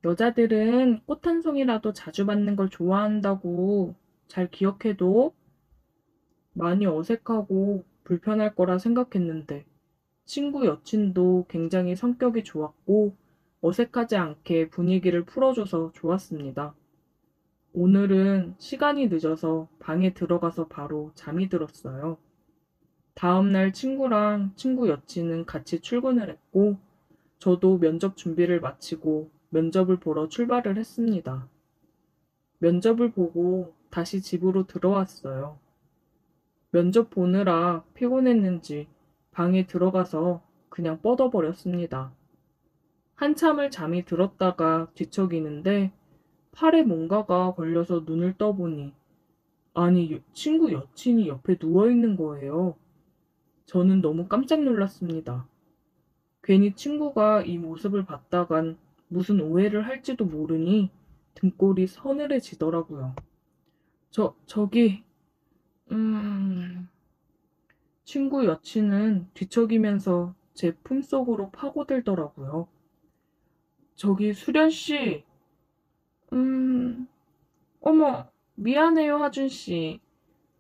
여자들은 꽃 한 송이라도 자주 받는 걸 좋아한다고 잘 기억해도. 많이 어색하고 불편할 거라 생각했는데 친구 여친도 굉장히 성격이 좋았고 어색하지 않게 분위기를 풀어줘서 좋았습니다. 오늘은 시간이 늦어서 방에 들어가서 바로 잠이 들었어요. 다음날 친구랑 친구 여친은 같이 출근을 했고 저도 면접 준비를 마치고 면접을 보러 출발을 했습니다. 면접을 보고 다시 집으로 들어왔어요. 면접 보느라 피곤했는지 방에 들어가서 그냥 뻗어버렸습니다. 한참을 잠이 들었다가 뒤척이는데 팔에 뭔가가 걸려서 눈을 떠보니 아니 친구 여친이 옆에 누워있는 거예요. 저는 너무 깜짝 놀랐습니다. 괜히 친구가 이 모습을 봤다간 무슨 오해를 할지도 모르니 등골이 서늘해지더라고요. 저기, 음... 친구 여친은 뒤척이면서 제 품속으로 파고들더라고요. 저기 수련 씨, 음, 어머, 미안해요, 하준 씨.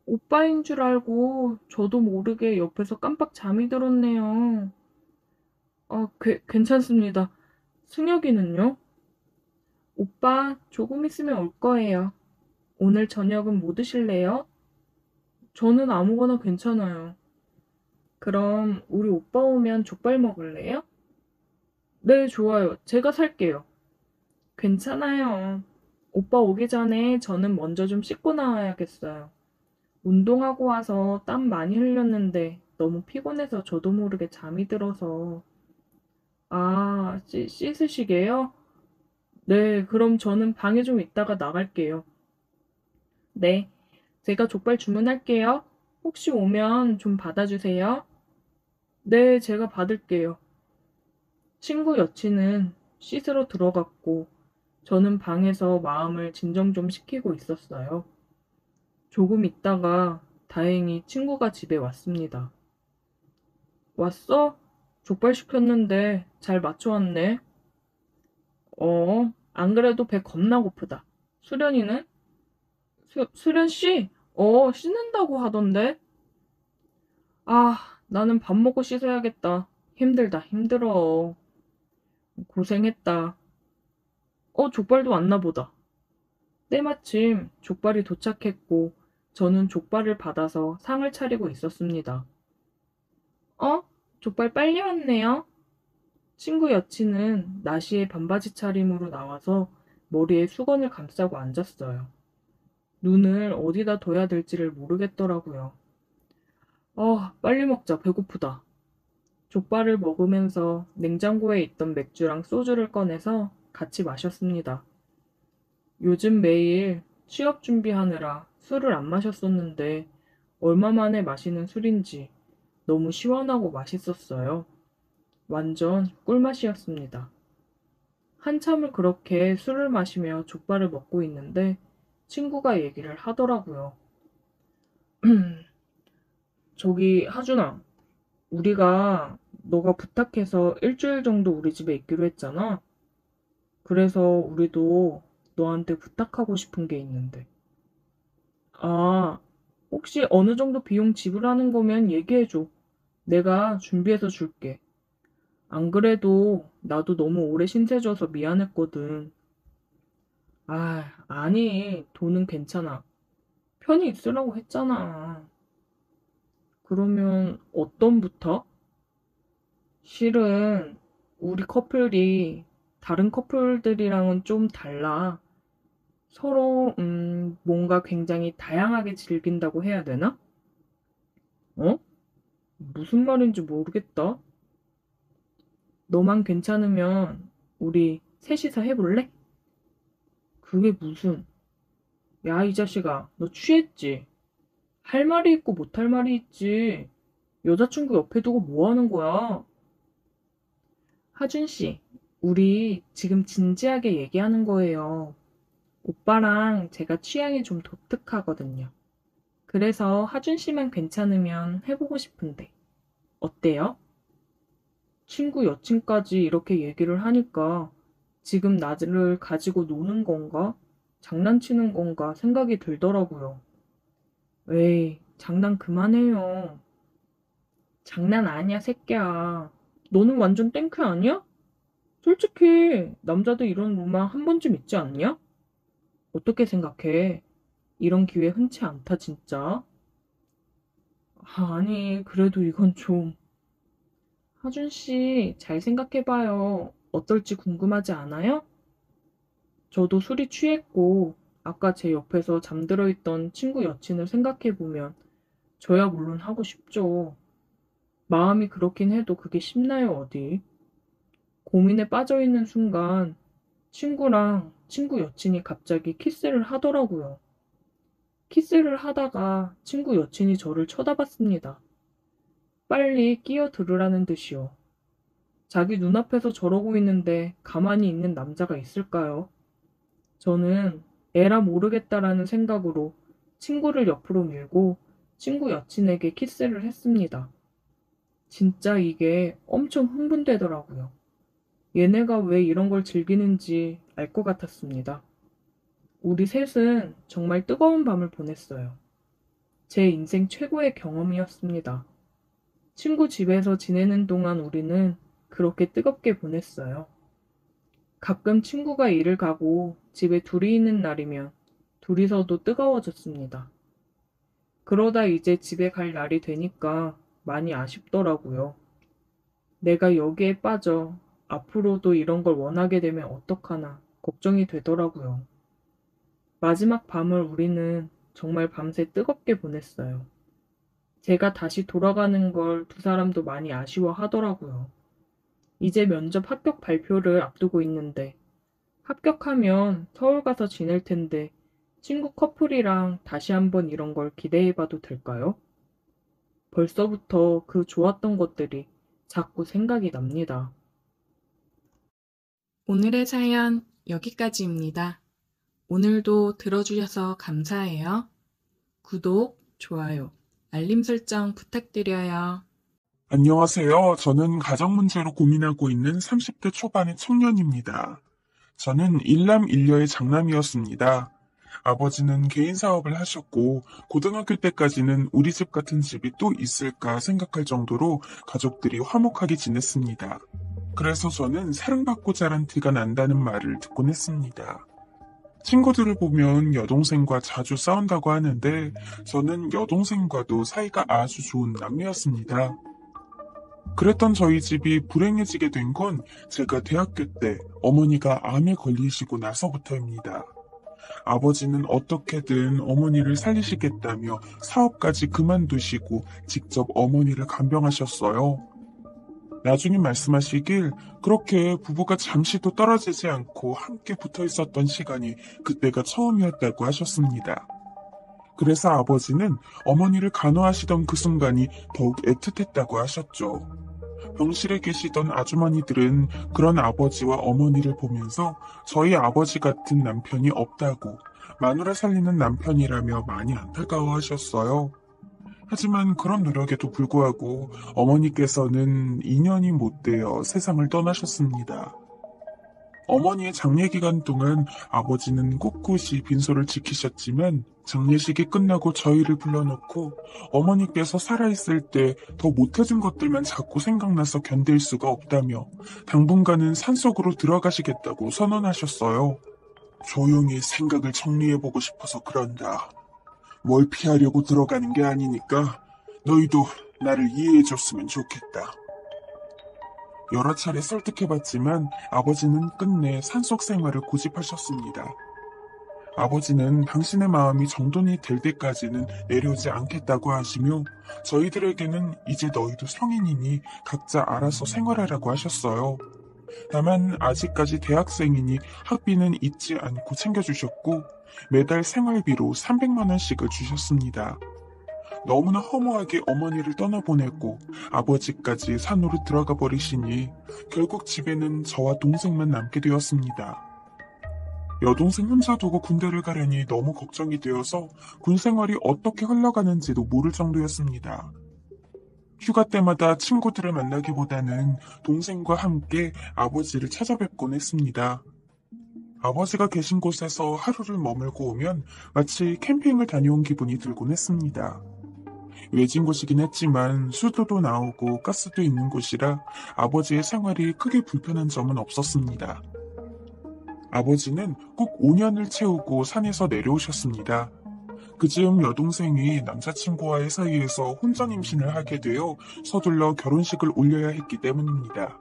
오빠인 줄 알고 저도 모르게 옆에서 깜빡 잠이 들었네요. 괜찮습니다. 승혁이는요? 오빠 조금 있으면 올 거예요. 오늘 저녁은 뭐 드실래요? 저는 아무거나 괜찮아요. 그럼 우리 오빠 오면 족발 먹을래요? 네, 좋아요. 제가 살게요. 괜찮아요. 오빠 오기 전에 저는 먼저 좀 씻고 나와야겠어요. 운동하고 와서 땀 많이 흘렸는데 너무 피곤해서 저도 모르게 잠이 들어서. 아, 씻으시게요? 네, 그럼 저는 방에 좀 있다가 나갈게요. 네, 제가 족발 주문할게요. 혹시 오면 좀 받아주세요. 네, 제가 받을게요. 친구 여친은 씻으러 들어갔고, 저는 방에서 마음을 진정 좀 시키고 있었어요. 조금 있다가 다행히 친구가 집에 왔습니다. 왔어? 족발 시켰는데 잘 맞춰왔네. 안 그래도 배 겁나 고프다. 수련이는? 수련 씨? 씻는다고 하던데? 나는 밥 먹고 씻어야겠다. 힘들다, 힘들어. 고생했다. 족발도 왔나 보다. 때마침 족발이 도착했고, 저는 족발을 받아서 상을 차리고 있었습니다. 어? 족발 빨리 왔네요. 친구 여친은 나시의 반바지 차림으로 나와서 머리에 수건을 감싸고 앉았어요. 눈을 어디다 둬야 될지를 모르겠더라고요. 빨리 먹자. 배고프다. 족발을 먹으면서 냉장고에 있던 맥주랑 소주를 꺼내서 같이 마셨습니다. 요즘 매일 취업 준비하느라 술을 안 마셨었는데 얼마 만에 마시는 술인지 너무 시원하고 맛있었어요. 완전 꿀맛이었습니다. 한참을 그렇게 술을 마시며 족발을 먹고 있는데 친구가 얘기를 하더라고요. 저기 하준아, 우리가 너가 부탁해서 일주일 정도 우리 집에 있기로 했잖아. 그래서 우리도 너한테 부탁하고 싶은 게 있는데. 아, 혹시 어느 정도 비용 지불하는 거면 얘기해줘. 내가 준비해서 줄게. 안 그래도 나도 너무 오래 신세 져서 미안했거든. 아니, 돈은 괜찮아. 편히 있으라고 했잖아. 그러면 어떤 부탁? 실은 우리 커플이 다른 커플들이랑은 좀 달라. 서로 뭔가 굉장히 다양하게 즐긴다고 해야 되나? 어? 무슨 말인지 모르겠다. 너만 괜찮으면 우리 셋이서 해볼래? 그게 무슨? 야, 이 자식아, 너 취했지? 할 말이 있고 못할 말이 있지. 여자친구 옆에 두고 뭐 하는 거야? 하준 씨, 우리 지금 진지하게 얘기하는 거예요. 오빠랑 제가 취향이 좀 독특하거든요. 그래서 하준 씨만 괜찮으면 해보고 싶은데. 어때요? 친구 여친까지 이렇게 얘기를 하니까 지금 나를 가지고 노는 건가? 장난치는 건가 생각이 들더라고요. 에이, 장난 그만해요. 장난 아니야, 새끼야. 너는 완전 땡큐 아니야? 솔직히 남자들 이런 로망 한 번쯤 있지 않냐? 어떻게 생각해? 이런 기회 흔치 않다, 진짜. 아니, 그래도 이건 좀. 하준 씨, 잘 생각해봐요. 어떨지 궁금하지 않아요? 저도 술이 취했고, 아까 제 옆에서 잠들어 있던 친구 여친을 생각해보면, 저야 물론 하고 싶죠. 마음이 그렇긴 해도 그게 쉽나요, 어디? 고민에 빠져있는 순간, 친구랑 친구 여친이 갑자기 키스를 하더라고요. 키스를 하다가 친구 여친이 저를 쳐다봤습니다. 빨리 끼어들으라는 듯이요. 자기 눈앞에서 저러고 있는데 가만히 있는 남자가 있을까요? 저는 에라 모르겠다라는 생각으로 친구를 옆으로 밀고 친구 여친에게 키스를 했습니다. 진짜 이게 엄청 흥분되더라고요. 얘네가 왜 이런 걸 즐기는지 알 것 같았습니다. 우리 셋은 정말 뜨거운 밤을 보냈어요. 제 인생 최고의 경험이었습니다. 친구 집에서 지내는 동안 우리는 그렇게 뜨겁게 보냈어요. 가끔 친구가 일을 가고 집에 둘이 있는 날이면 둘이서도 뜨거워졌습니다. 그러다 이제 집에 갈 날이 되니까 많이 아쉽더라고요. 내가 여기에 빠져 앞으로도 이런 걸 원하게 되면 어떡하나 걱정이 되더라고요. 마지막 밤을 우리는 정말 밤새 뜨겁게 보냈어요. 제가 다시 돌아가는 걸 두 사람도 많이 아쉬워하더라고요. 이제 면접 합격 발표를 앞두고 있는데 합격하면 서울 가서 지낼 텐데 친구 커플이랑 다시 한번 이런 걸 기대해봐도 될까요? 벌써부터 그 좋았던 것들이 자꾸 생각이 납니다. 오늘의 사연 여기까지입니다. 오늘도 들어주셔서 감사해요. 구독, 좋아요, 알림 설정 부탁드려요. 안녕하세요. 저는 가정 문제로 고민하고 있는 30대 초반의 청년입니다. 저는 일남일녀의 장남이었습니다. 아버지는 개인 사업을 하셨고 고등학교 때까지는 우리 집 같은 집이 또 있을까 생각할 정도로 가족들이 화목하게 지냈습니다. 그래서 저는 사랑받고 자란 티가 난다는 말을 듣곤 했습니다. 친구들을 보면 여동생과 자주 싸운다고 하는데 저는 여동생과도 사이가 아주 좋은 남매였습니다. 그랬던 저희 집이 불행해지게 된 건 제가 대학교 때 어머니가 암에 걸리시고 나서부터입니다. 아버지는 어떻게든 어머니를 살리시겠다며 사업까지 그만두시고 직접 어머니를 간병하셨어요. 나중에 말씀하시길 그렇게 부부가 잠시도 떨어지지 않고 함께 붙어 있었던 시간이 그때가 처음이었다고 하셨습니다. 그래서 아버지는 어머니를 간호하시던 그 순간이 더욱 애틋했다고 하셨죠. 병실에 계시던 아주머니들은 그런 아버지와 어머니를 보면서 저희 아버지 같은 남편이 없다고 마누라 살리는 남편이라며 많이 안타까워하셨어요. 하지만 그런 노력에도 불구하고 어머니께서는 2년이 못 되어 세상을 떠나셨습니다. 어머니의 장례 기간 동안 아버지는 꿋꿋이 빈소를 지키셨지만 장례식이 끝나고 저희를 불러놓고 어머니께서 살아있을 때 더 못해준 것들만 자꾸 생각나서 견딜 수가 없다며 당분간은 산속으로 들어가시겠다고 선언하셨어요. 조용히 생각을 정리해보고 싶어서 그런다. 뭘 피하려고 들어가는 게 아니니까 너희도 나를 이해해줬으면 좋겠다. 여러 차례 설득해봤지만 아버지는 끝내 산속 생활을 고집하셨습니다. 아버지는 당신의 마음이 정돈이 될 때까지는 내려오지 않겠다고 하시며 저희들에게는 이제 너희도 성인이니 각자 알아서 생활하라고 하셨어요. 다만 아직까지 대학생이니 학비는 잊지 않고 챙겨주셨고 매달 생활비로 300만 원씩을 주셨습니다. 너무나 허무하게 어머니를 떠나보내고 아버지까지 산으로 들어가 버리시니 결국 집에는 저와 동생만 남게 되었습니다. 여동생 혼자 두고 군대를 가려니 너무 걱정이 되어서 군 생활이 어떻게 흘러가는지도 모를 정도였습니다. 휴가 때마다 친구들을 만나기보다는 동생과 함께 아버지를 찾아뵙곤 했습니다. 아버지가 계신 곳에서 하루를 머물고 오면 마치 캠핑을 다녀온 기분이 들곤 했습니다. 외진 곳이긴 했지만 수도도 나오고 가스도 있는 곳이라 아버지의 생활이 크게 불편한 점은 없었습니다. 아버지는 꼭 5년을 채우고 산에서 내려오셨습니다. 그즈음 여동생이 남자친구와의 사이에서 혼전 임신을 하게 되어 서둘러 결혼식을 올려야 했기 때문입니다.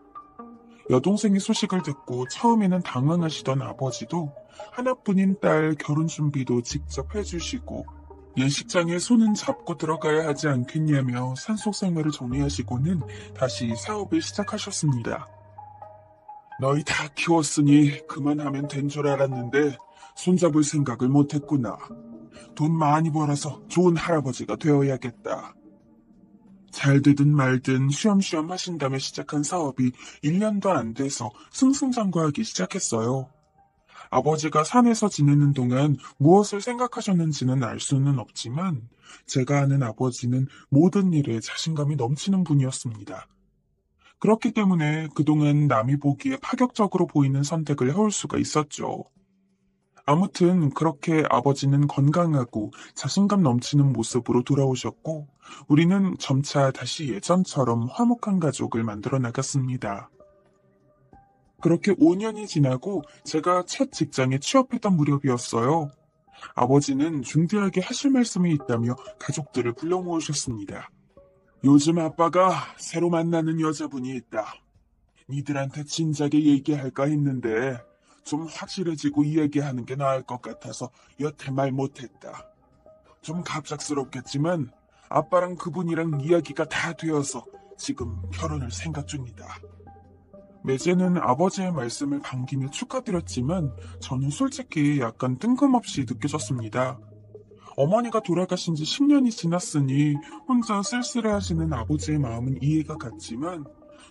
여동생의 소식을 듣고 처음에는 당황하시던 아버지도 하나뿐인 딸 결혼 준비도 직접 해주시고 예식장에 손은 잡고 들어가야 하지 않겠냐며 산속 생활을 정리하시고는 다시 사업을 시작하셨습니다. 너희 다 키웠으니 그만하면 된 줄 알았는데 손잡을 생각을 못했구나. 돈 많이 벌어서 좋은 할아버지가 되어야겠다. 잘 되든 말든 쉬엄쉬엄 하신다며 시작한 사업이 1년도 안 돼서 승승장구하기 시작했어요. 아버지가 산에서 지내는 동안 무엇을 생각하셨는지는 알 수는 없지만 제가 아는 아버지는 모든 일에 자신감이 넘치는 분이었습니다. 그렇기 때문에 그동안 남이 보기에 파격적으로 보이는 선택을 해올 수가 있었죠. 아무튼 그렇게 아버지는 건강하고 자신감 넘치는 모습으로 돌아오셨고 우리는 점차 다시 예전처럼 화목한 가족을 만들어 나갔습니다. 그렇게 5년이 지나고 제가 첫 직장에 취업했던 무렵이었어요. 아버지는 중대하게 하실 말씀이 있다며 가족들을 불러 모으셨습니다. 요즘 아빠가 새로 만나는 여자분이 있다. 니들한테 진작에 얘기할까 했는데 좀 확실해지고 이야기하는 게 나을 것 같아서 여태 말 못했다. 좀 갑작스럽겠지만 아빠랑 그분이랑 이야기가 다 되어서 지금 결혼을 생각 중이다. 매제는 아버지의 말씀을 반기며 축하드렸지만 저는 솔직히 약간 뜬금없이 느껴졌습니다. 어머니가 돌아가신 지 10년이 지났으니 혼자 쓸쓸해하시는 아버지의 마음은 이해가 갔지만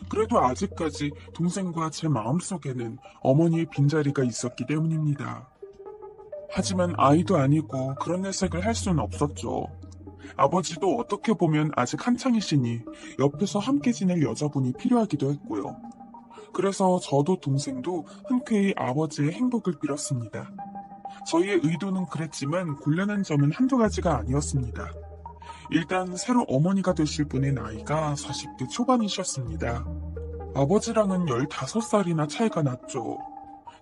그래도 아직까지 동생과 제 마음속에는 어머니의 빈자리가 있었기 때문입니다. 하지만 아이도 아니고 그런 내색을 할 수는 없었죠. 아버지도 어떻게 보면 아직 한창이시니 옆에서 함께 지낼 여자분이 필요하기도 했고요. 그래서 저도 동생도 흔쾌히 아버지의 행복을 빌었습니다. 저희의 의도는 그랬지만 곤란한 점은 한두 가지가 아니었습니다. 일단 새로 어머니가 되실 분의 나이가 40대 초반이셨습니다. 아버지랑은 15살이나 차이가 났죠.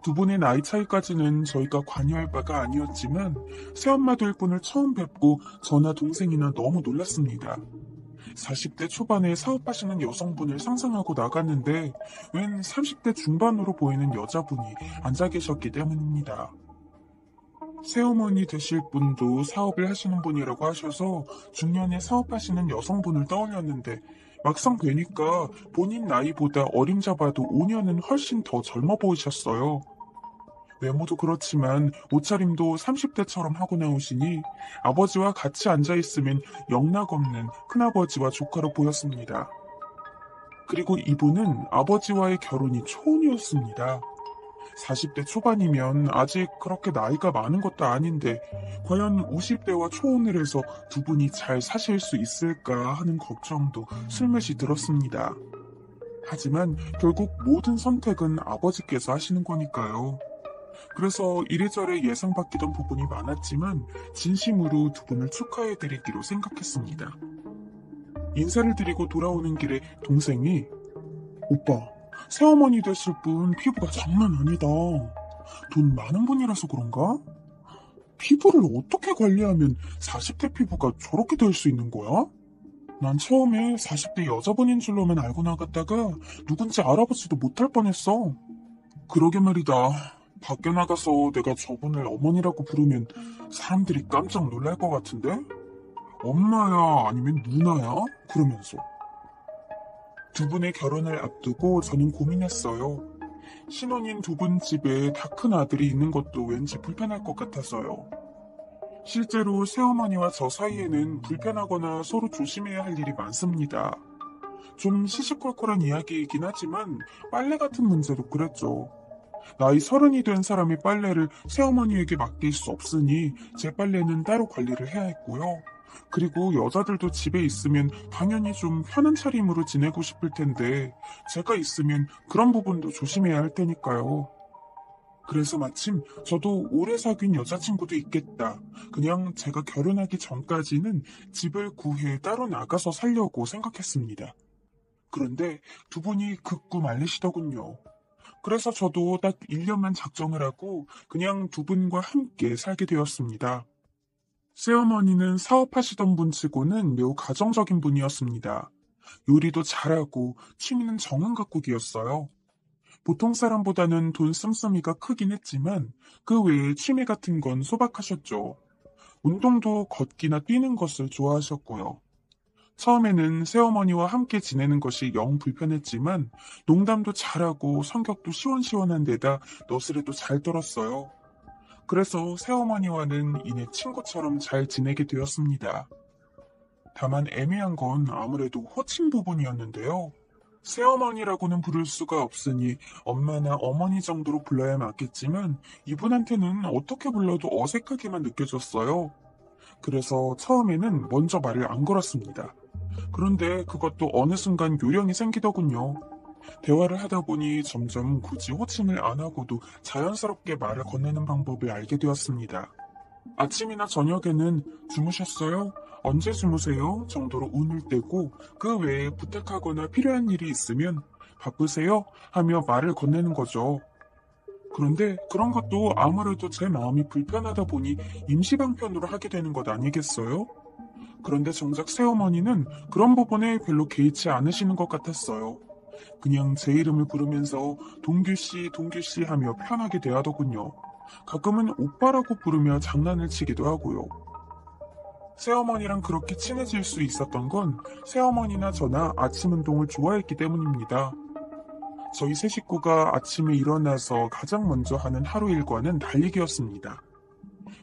두 분의 나이 차이까지는 저희가 관여할 바가 아니었지만 새엄마 될 분을 처음 뵙고 저나 동생이나 너무 놀랐습니다. 40대 초반에 사업하시는 여성분을 상상하고 나갔는데 웬 30대 중반으로 보이는 여자분이 앉아 계셨기 때문입니다. 새어머니 되실 분도 사업을 하시는 분이라고 하셔서 중년에 사업하시는 여성분을 떠올렸는데 막상 뵈니까 본인 나이보다 어림잡아도 5년은 훨씬 더 젊어 보이셨어요. 외모도 그렇지만 옷차림도 30대처럼 하고 나오시니 아버지와 같이 앉아있으면 영락없는 큰아버지와 조카로 보였습니다. 그리고 이분은 아버지와의 결혼이 초혼이었습니다. 40대 초반이면 아직 그렇게 나이가 많은 것도 아닌데 과연 50대와 초혼을 해서 두 분이 잘 사실 수 있을까 하는 걱정도 술며시 들었습니다. 하지만 결국 모든 선택은 아버지께서 하시는 거니까요. 그래서 이래저래 예상 바뀌던 부분이 많았지만 진심으로 두 분을 축하해드리기로 생각했습니다. 인사를 드리고 돌아오는 길에 동생이 오빠, 새어머니 됐을 분 피부가 장난 아니다. 돈 많은 분이라서 그런가? 피부를 어떻게 관리하면 40대 피부가 저렇게 될 수 있는 거야? 난 처음에 40대 여자분인 줄로만 알고 나갔다가 누군지 알아보지도 못할 뻔했어. 그러게 말이다. 밖에 나가서 내가 저분을 어머니라고 부르면 사람들이 깜짝 놀랄 것 같은데? 엄마야 아니면 누나야? 그러면서. 두 분의 결혼을 앞두고 저는 고민했어요. 신혼인 두 분 집에 다 큰 아들이 있는 것도 왠지 불편할 것 같아서요. 실제로 새어머니와 저 사이에는 불편하거나 서로 조심해야 할 일이 많습니다. 좀 시시콜콜한 이야기이긴 하지만 빨래 같은 문제도 그랬죠. 나이 30이 된 사람이 빨래를 새어머니에게 맡길 수 없으니 제 빨래는 따로 관리를 해야 했고요. 그리고 여자들도 집에 있으면 당연히 좀 편한 차림으로 지내고 싶을 텐데 제가 있으면 그런 부분도 조심해야 할 테니까요. 그래서 마침 저도 오래 사귄 여자친구도 있겠다. 그냥 제가 결혼하기 전까지는 집을 구해 따로 나가서 살려고 생각했습니다. 그런데 두 분이 극구 말리시더군요. 그래서 저도 딱 1년만 작정을 하고 그냥 두 분과 함께 살게 되었습니다. 새어머니는 사업하시던 분치고는 매우 가정적인 분이었습니다. 요리도 잘하고 취미는 정원가꾸기였어요. 보통 사람보다는 돈 씀씀이가 크긴 했지만 그 외에 취미 같은 건 소박하셨죠. 운동도 걷기나 뛰는 것을 좋아하셨고요. 처음에는 새어머니와 함께 지내는 것이 영 불편했지만 농담도 잘하고 성격도 시원시원한 데다 너스레도 잘 떨었어요. 그래서 새어머니와는 이내 친구처럼 잘 지내게 되었습니다. 다만 애매한 건 아무래도 호칭 부분이었는데요. 새어머니라고는 부를 수가 없으니 엄마나 어머니 정도로 불러야 맞겠지만 이분한테는 어떻게 불러도 어색하게만 느껴졌어요. 그래서 처음에는 먼저 말을 안 걸었습니다. 그런데 그것도 어느 순간 요령이 생기더군요. 대화를 하다 보니 점점 굳이 호칭을 안 하고도 자연스럽게 말을 건네는 방법을 알게 되었습니다. 아침이나 저녁에는 주무셨어요? 언제 주무세요? 정도로 운을 떼고 그 외에 부탁하거나 필요한 일이 있으면 바쁘세요? 하며 말을 건네는 거죠. 그런데 그런 것도 아무래도 제 마음이 불편하다 보니 임시방편으로 하게 되는 것 아니겠어요? 그런데 정작 새어머니는 그런 부분에 별로 개의치 않으시는 것 같았어요. 그냥 제 이름을 부르면서 동규씨, 동규씨 하며 편하게 대하더군요. 가끔은 오빠라고 부르며 장난을 치기도 하고요. 새어머니랑 그렇게 친해질 수 있었던 건 새어머니나 저나 아침 운동을 좋아했기 때문입니다. 저희 세 식구가 아침에 일어나서 가장 먼저 하는 하루 일과는 달리기였습니다.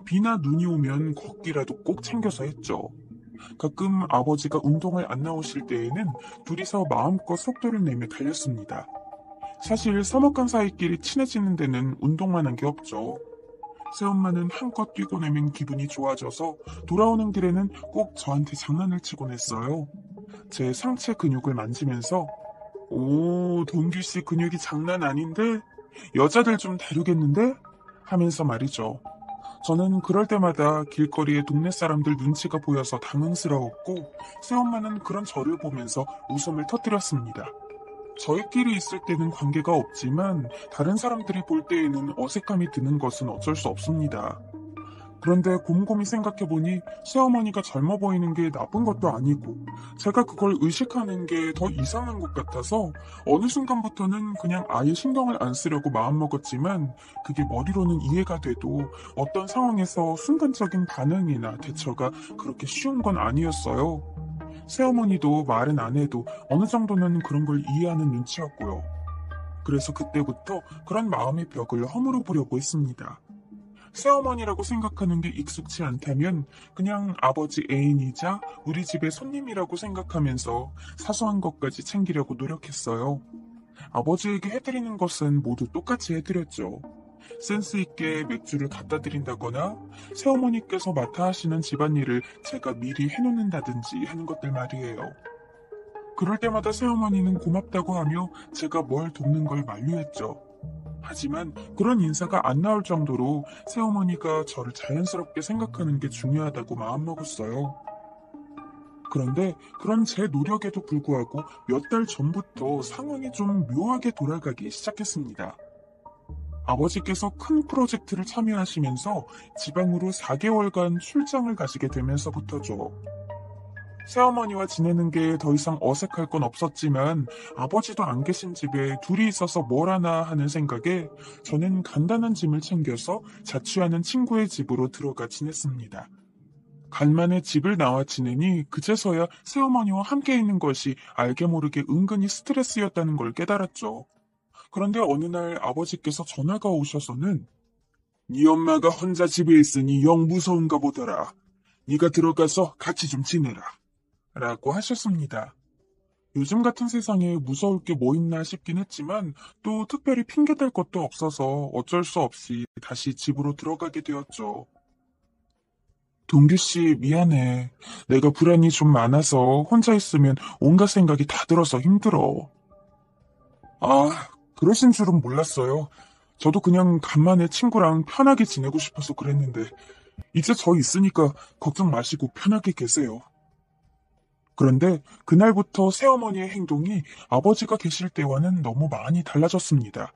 비나 눈이 오면 걷기라도 꼭 챙겨서 했죠. 가끔 아버지가 운동을 안 나오실 때에는 둘이서 마음껏 속도를 내며 달렸습니다. 사실 서먹한 사이끼리 친해지는 데는 운동만 한 게 없죠. 새엄마는 한껏 뛰고 나면 기분이 좋아져서 돌아오는 길에는 꼭 저한테 장난을 치곤 했어요. 제 상체 근육을 만지면서 오, 동규씨 근육이 장난 아닌데? 여자들 좀 다루겠는데? 하면서 말이죠. 저는 그럴 때마다 길거리에 동네 사람들 눈치가 보여서 당황스러웠고 새엄마는 그런 저를 보면서 웃음을 터뜨렸습니다. 저희끼리 있을 때는 관계가 없지만 다른 사람들이 볼 때에는 어색함이 드는 것은 어쩔 수 없습니다. 그런데 곰곰이 생각해보니 새어머니가 젊어 보이는 게 나쁜 것도 아니고 제가 그걸 의식하는 게 더 이상한 것 같아서 어느 순간부터는 그냥 아예 신경을 안 쓰려고 마음먹었지만 그게 머리로는 이해가 돼도 어떤 상황에서 순간적인 반응이나 대처가 그렇게 쉬운 건 아니었어요. 새어머니도 말은 안 해도 어느 정도는 그런 걸 이해하는 눈치였고요. 그래서 그때부터 그런 마음의 벽을 허물어 보려고 했습니다. 새어머니라고 생각하는 게 익숙치 않다면 그냥 아버지 애인이자 우리 집의 손님이라고 생각하면서 사소한 것까지 챙기려고 노력했어요. 아버지에게 해드리는 것은 모두 똑같이 해드렸죠. 센스 있게 맥주를 갖다 드린다거나 새어머니께서 맡아 하시는 집안일을 제가 미리 해놓는다든지 하는 것들 말이에요. 그럴 때마다 새어머니는 고맙다고 하며 제가 뭘 돕는 걸 만류했죠. 하지만 그런 인사가 안 나올 정도로 새어머니가 저를 자연스럽게 생각하는 게 중요하다고 마음먹었어요. 그런데 그런 제 노력에도 불구하고 몇 달 전부터 상황이 좀 묘하게 돌아가기 시작했습니다. 아버지께서 큰 프로젝트를 참여하시면서 지방으로 4개월간 출장을 가시게 되면서부터죠. 새어머니와 지내는 게 더 이상 어색할 건 없었지만 아버지도 안 계신 집에 둘이 있어서 뭘 하나 하는 생각에 저는 간단한 짐을 챙겨서 자취하는 친구의 집으로 들어가 지냈습니다. 간만에 집을 나와 지내니 그제서야 새어머니와 함께 있는 것이 알게 모르게 은근히 스트레스였다는 걸 깨달았죠. 그런데 어느 날 아버지께서 전화가 오셔서는 네 엄마가 혼자 집에 있으니 영 무서운가 보더라. 네가 들어가서 같이 좀 지내라. 라고 하셨습니다. 요즘 같은 세상에 무서울 게 뭐 있나 싶긴 했지만 또 특별히 핑계댈 것도 없어서 어쩔 수 없이 다시 집으로 들어가게 되었죠. 동규씨 미안해. 내가 불안이 좀 많아서 혼자 있으면 온갖 생각이 다 들어서 힘들어. 아, 그러신 줄은 몰랐어요. 저도 그냥 간만에 친구랑 편하게 지내고 싶어서 그랬는데 이제 저 있으니까 걱정 마시고 편하게 계세요. 그런데 그날부터 새어머니의 행동이 아버지가 계실 때와는 너무 많이 달라졌습니다.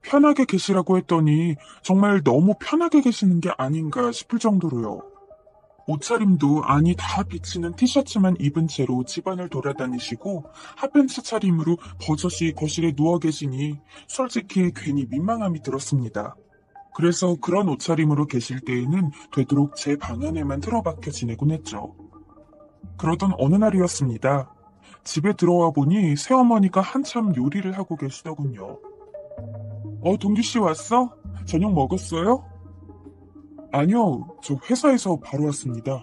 편하게 계시라고 했더니 정말 너무 편하게 계시는 게 아닌가 싶을 정도로요. 옷차림도 안이 다 비치는 티셔츠만 입은 채로 집안을 돌아다니시고 핫팬츠 차림으로 버젓이 거실에 누워 계시니 솔직히 괜히 민망함이 들었습니다. 그래서 그런 옷차림으로 계실 때에는 되도록 제 방 안에만 틀어박혀 지내곤 했죠. 그러던 어느 날이었습니다. 집에 들어와 보니 새어머니가 한참 요리를 하고 계시더군요. 동규씨 왔어? 저녁 먹었어요? 아니요, 저 회사에서 바로 왔습니다.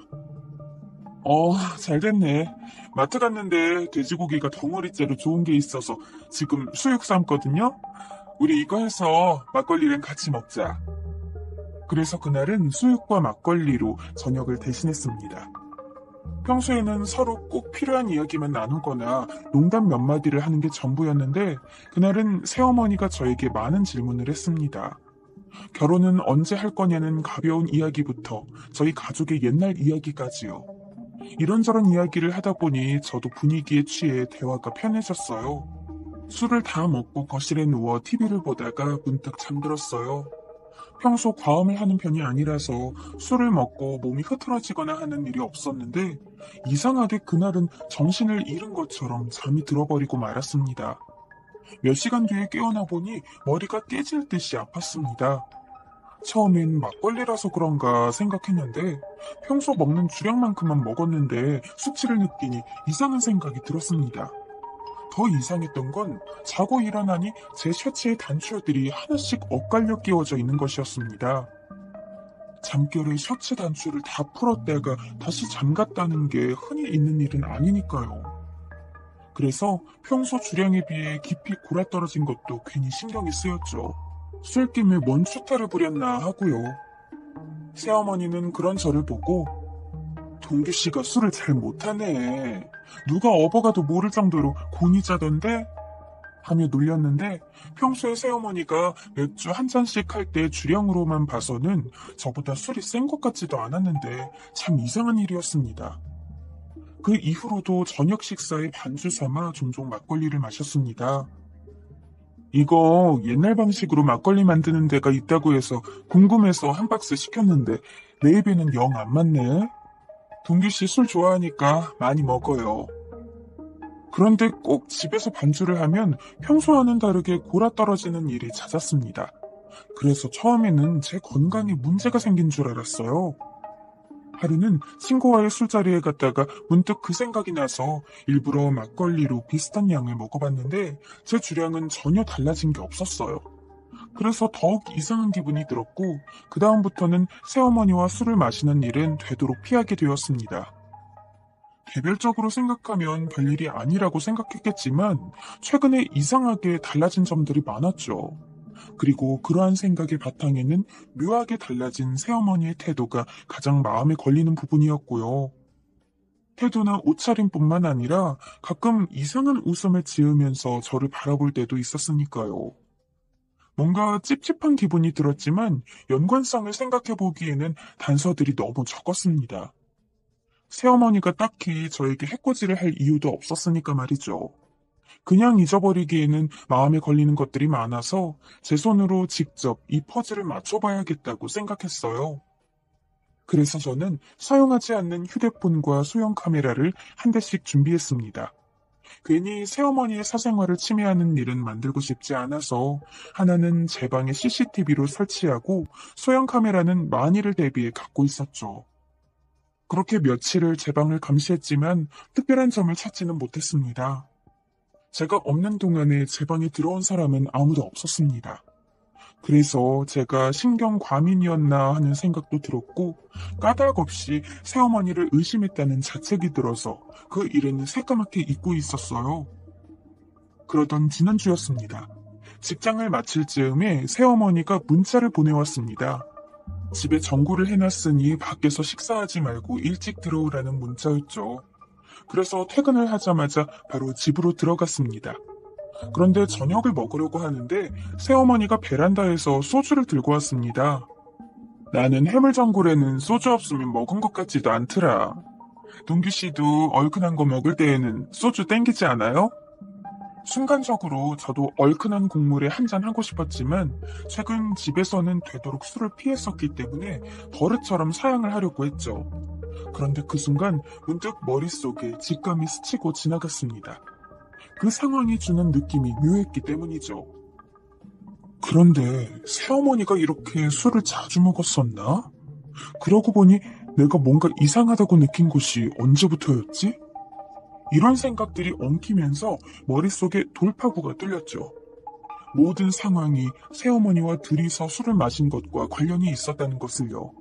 잘 됐네. 마트 갔는데 돼지고기가 덩어리째로 좋은 게 있어서 지금 수육 삶거든요? 우리 이거 해서 막걸리랑 같이 먹자. 그래서 그날은 수육과 막걸리로 저녁을 대신했습니다. 평소에는 서로 꼭 필요한 이야기만 나누거나 농담 몇 마디를 하는 게 전부였는데 그날은 새어머니가 저에게 많은 질문을 했습니다. 결혼은 언제 할 거냐는 가벼운 이야기부터 저희 가족의 옛날 이야기까지요. 이런저런 이야기를 하다 보니 저도 분위기에 취해 대화가 편해졌어요. 술을 다 먹고 거실에 누워 TV를 보다가 문득 잠들었어요. 평소 과음을 하는 편이 아니라서 술을 먹고 몸이 흐트러지거나 하는 일이 없었는데 이상하게 그날은 정신을 잃은 것처럼 잠이 들어버리고 말았습니다. 몇 시간 뒤에 깨어나 보니 머리가 깨질 듯이 아팠습니다. 처음엔 막걸리라서 그런가 생각했는데 평소 먹는 주량만큼만 먹었는데 숙취를 느끼니 이상한 생각이 들었습니다. 더 이상했던 건 자고 일어나니 제 셔츠의 단추들이 하나씩 엇갈려 끼워져 있는 것이었습니다. 잠결에 셔츠 단추를 다 풀었다가 다시 잠갔다는 게 흔히 있는 일은 아니니까요. 그래서 평소 주량에 비해 깊이 골아떨어진 것도 괜히 신경이 쓰였죠. 술김에 뭔 추타를 부렸나 하고요. 새어머니는 그런 저를 보고 동규씨가 술을 잘 못하네. 누가 업어가도 모를 정도로 곤히 짜던데? 하며 놀렸는데 평소에 새어머니가 맥주 한 잔씩 할 때 주량으로만 봐서는 저보다 술이 센 것 같지도 않았는데 참 이상한 일이었습니다. 그 이후로도 저녁 식사에 반주 삼아 종종 막걸리를 마셨습니다. 이거 옛날 방식으로 막걸리 만드는 데가 있다고 해서 궁금해서 한 박스 시켰는데 내 입에는 영 안 맞네. 동규 씨 술 좋아하니까 많이 먹어요. 그런데 꼭 집에서 반주를 하면 평소와는 다르게 골아떨어지는 일이 잦았습니다. 그래서 처음에는 제 건강에 문제가 생긴 줄 알았어요. 하루는 친구와의 술자리에 갔다가 문득 그 생각이 나서 일부러 막걸리로 비슷한 양을 먹어봤는데 제 주량은 전혀 달라진 게 없었어요. 그래서 더욱 이상한 기분이 들었고 그 다음부터는 새어머니와 술을 마시는 일은 되도록 피하게 되었습니다. 개별적으로 생각하면 별일이 아니라고 생각했겠지만 최근에 이상하게 달라진 점들이 많았죠. 그리고 그러한 생각의 바탕에는 묘하게 달라진 새어머니의 태도가 가장 마음에 걸리는 부분이었고요. 태도나 옷차림뿐만 아니라 가끔 이상한 웃음을 지으면서 저를 바라볼 때도 있었으니까요. 뭔가 찝찝한 기분이 들었지만 연관성을 생각해보기에는 단서들이 너무 적었습니다. 새어머니가 딱히 저에게 해코지를 할 이유도 없었으니까 말이죠. 그냥 잊어버리기에는 마음에 걸리는 것들이 많아서 제 손으로 직접 이 퍼즐을 맞춰봐야겠다고 생각했어요. 그래서 저는 사용하지 않는 휴대폰과 소형 카메라를 한 대씩 준비했습니다. 괜히 새어머니의 사생활을 침해하는 일은 만들고 싶지 않아서 하나는 제 방에 CCTV로 설치하고 소형 카메라는 만일을 대비해 갖고 있었죠. 그렇게 며칠을 제 방을 감시했지만 특별한 점을 찾지는 못했습니다. 제가 없는 동안에 제 방에 들어온 사람은 아무도 없었습니다. 그래서 제가 신경 과민이었나 하는 생각도 들었고 까닭없이 새어머니를 의심했다는 자책이 들어서 그 일은 새까맣게 잊고 있었어요. 그러던 지난주였습니다. 직장을 마칠 즈음에 새어머니가 문자를 보내왔습니다. 집에 전구를 해놨으니 밖에서 식사하지 말고 일찍 들어오라는 문자였죠. 그래서 퇴근을 하자마자 바로 집으로 들어갔습니다. 그런데 저녁을 먹으려고 하는데 새어머니가 베란다에서 소주를 들고 왔습니다. 나는 해물전골에는 소주 없으면 먹은 것 같지도 않더라. 동규 씨도 얼큰한 거 먹을 때에는 소주 땡기지 않아요? 순간적으로 저도 얼큰한 국물에 한잔 하고 싶었지만 최근 집에서는 되도록 술을 피했었기 때문에 버릇처럼 사양을 하려고 했죠. 그런데 그 순간 문득 머릿속에 직감이 스치고 지나갔습니다. 그 상황이 주는 느낌이 묘했기 때문이죠. 그런데 새어머니가 이렇게 술을 자주 먹었었나? 그러고 보니 내가 뭔가 이상하다고 느낀 것이 언제부터였지? 이런 생각들이 엉키면서 머릿속에 돌파구가 뚫렸죠. 모든 상황이 새어머니와 둘이서 술을 마신 것과 관련이 있었다는 것을요.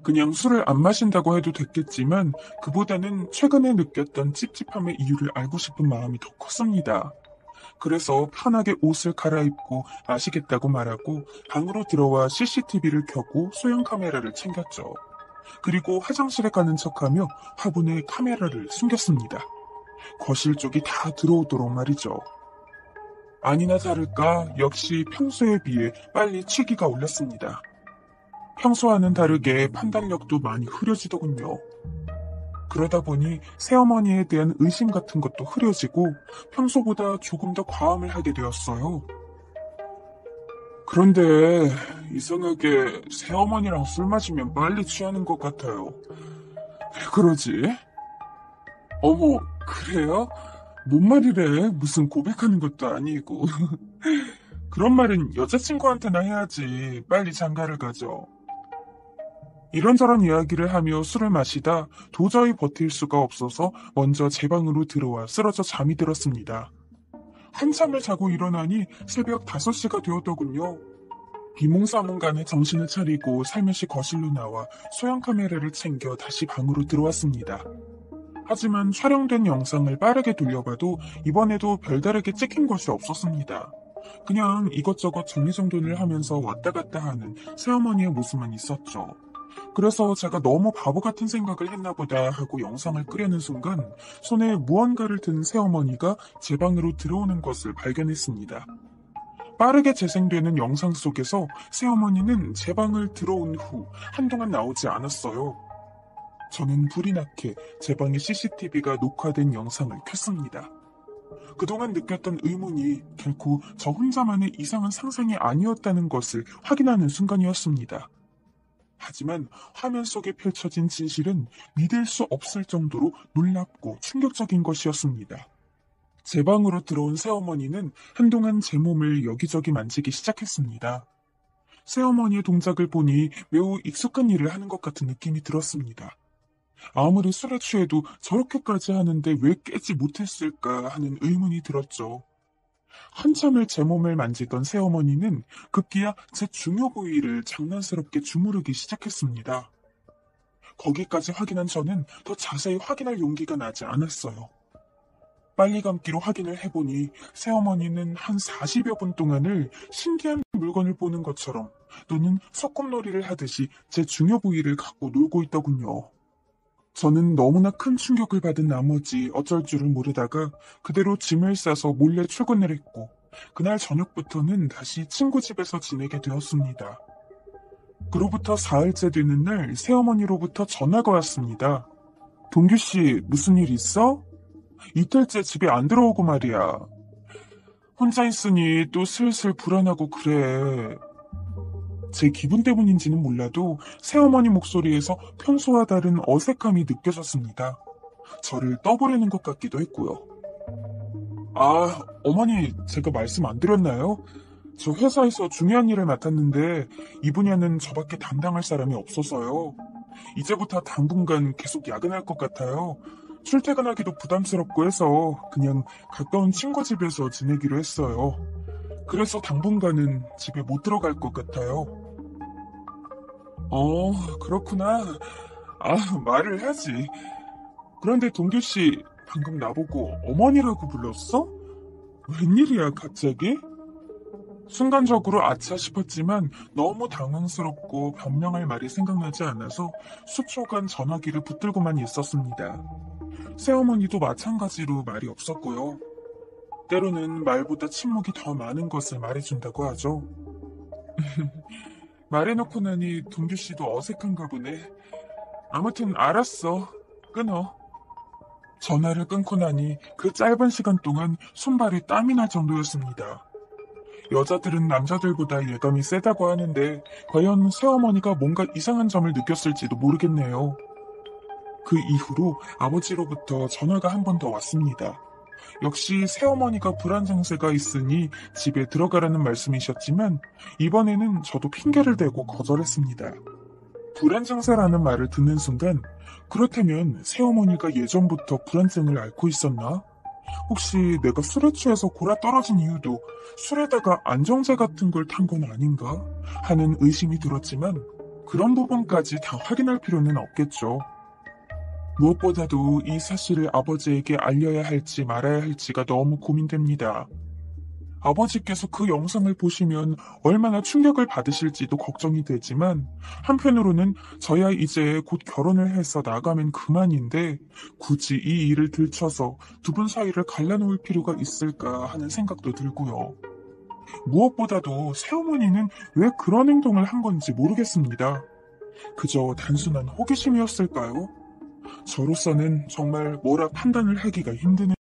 그냥 술을 안 마신다고 해도 됐겠지만 그보다는 최근에 느꼈던 찝찝함의 이유를 알고 싶은 마음이 더 컸습니다. 그래서 편하게 옷을 갈아입고 마시겠다고 말하고 방으로 들어와 CCTV를 켜고 소형 카메라를 챙겼죠. 그리고 화장실에 가는 척하며 화분에 카메라를 숨겼습니다. 거실 쪽이 다 들어오도록 말이죠. 아니나 다를까 역시 평소에 비해 빨리 취기가 올랐습니다. 평소와는 다르게 판단력도 많이 흐려지더군요. 그러다 보니 새어머니에 대한 의심 같은 것도 흐려지고 평소보다 조금 더 과음을 하게 되었어요. 그런데 이상하게 새어머니랑 술 마시면 빨리 취하는 것 같아요. 왜 그러지? 어머, 그래요? 뭔 말이래? 무슨 고백하는 것도 아니고. 그런 말은 여자친구한테나 해야지. 빨리 장가를 가죠. 이런저런 이야기를 하며 술을 마시다 도저히 버틸 수가 없어서 먼저 제 방으로 들어와 쓰러져 잠이 들었습니다. 한참을 자고 일어나니 새벽 5시가 되었더군요. 비몽사몽간에 정신을 차리고 살며시 거실로 나와 소형 카메라를 챙겨 다시 방으로 들어왔습니다. 하지만 촬영된 영상을 빠르게 돌려봐도 이번에도 별다르게 찍힌 것이 없었습니다. 그냥 이것저것 정리정돈을 하면서 왔다 갔다 하는 새어머니의 모습만 있었죠. 그래서 제가 너무 바보 같은 생각을 했나 보다 하고 영상을 끄려는 순간 손에 무언가를 든 새어머니가 제 방으로 들어오는 것을 발견했습니다. 빠르게 재생되는 영상 속에서 새어머니는 제 방을 들어온 후 한동안 나오지 않았어요. 저는 불이 나게 제 방의 CCTV가 녹화된 영상을 켰습니다. 그동안 느꼈던 의문이 결코 저 혼자만의 이상한 상상이 아니었다는 것을 확인하는 순간이었습니다. 하지만 화면 속에 펼쳐진 진실은 믿을 수 없을 정도로 놀랍고 충격적인 것이었습니다. 제 방으로 들어온 새어머니는 한동안 제 몸을 여기저기 만지기 시작했습니다. 새어머니의 동작을 보니 매우 익숙한 일을 하는 것 같은 느낌이 들었습니다. 아무리 술에 취해도 저렇게까지 하는데 왜 깨지 못했을까 하는 의문이 들었죠. 한참을 제 몸을 만지던 새어머니는 급기야 제 중요 부위를 장난스럽게 주무르기 시작했습니다. 거기까지 확인한 저는 더 자세히 확인할 용기가 나지 않았어요. 빨리 감기로 확인을 해보니 새어머니는 한 40여 분 동안을 신기한 물건을 보는 것처럼 또는 소꿉놀이를 하듯이 제 중요 부위를 갖고 놀고 있더군요. 저는 너무나 큰 충격을 받은 나머지 어쩔 줄을 모르다가 그대로 짐을 싸서 몰래 출근을 했고 그날 저녁부터는 다시 친구 집에서 지내게 되었습니다. 그로부터 사흘째 되는 날 새어머니로부터 전화가 왔습니다. 동규 씨, 무슨 일 있어? 이틀째 집에 안 들어오고 말이야. 혼자 있으니 또 슬슬 불안하고 그래. 제 기분 때문인지는 몰라도 새어머니 목소리에서 평소와 다른 어색함이 느껴졌습니다. 저를 떠보려는 것 같기도 했고요. 아, 어머니, 제가 말씀 안 드렸나요? 저 회사에서 중요한 일을 맡았는데 이 분야는 저밖에 담당할 사람이 없어서요. 이제부터 당분간 계속 야근할 것 같아요. 출퇴근하기도 부담스럽고 해서 그냥 가까운 친구 집에서 지내기로 했어요. 그래서 당분간은 집에 못 들어갈 것 같아요. 그렇구나. 말을 하지. 그런데 동규 씨, 방금 나보고 어머니라고 불렀어? 웬일이야, 갑자기? 순간적으로 아차 싶었지만 너무 당황스럽고 변명할 말이 생각나지 않아서 수초간 전화기를 붙들고만 있었습니다. 새어머니도 마찬가지로 말이 없었고요. 때로는 말보다 침묵이 더 많은 것을 말해준다고 하죠. 말해놓고 나니 동규 씨도 어색한가 보네. 아무튼 알았어. 끊어. 전화를 끊고 나니 그 짧은 시간 동안 손발에 땀이 날 정도였습니다. 여자들은 남자들보다 예감이 세다고 하는데 과연 새어머니가 뭔가 이상한 점을 느꼈을지도 모르겠네요. 그 이후로 아버지로부터 전화가 한 번 더 왔습니다. 역시 새어머니가 불안 증세가 있으니 집에 들어가라는 말씀이셨지만 이번에는 저도 핑계를 대고 거절했습니다. 불안 증세라는 말을 듣는 순간 그렇다면 새어머니가 예전부터 불안증을 앓고 있었나? 혹시 내가 술에 취해서 골아 떨어진 이유도 술에다가 안정제 같은 걸 탄 건 아닌가? 하는 의심이 들었지만 그런 부분까지 다 확인할 필요는 없겠죠. 무엇보다도 이 사실을 아버지에게 알려야 할지 말아야 할지가 너무 고민됩니다. 아버지께서 그 영상을 보시면 얼마나 충격을 받으실지도 걱정이 되지만 한편으로는 저야 이제 곧 결혼을 해서 나가면 그만인데 굳이 이 일을 들춰서 두 분 사이를 갈라놓을 필요가 있을까 하는 생각도 들고요. 무엇보다도 새어머니는 왜 그런 행동을 한 건지 모르겠습니다. 그저 단순한 호기심이었을까요? 저로서는 정말 뭐라 판단을 하기가 힘드네요.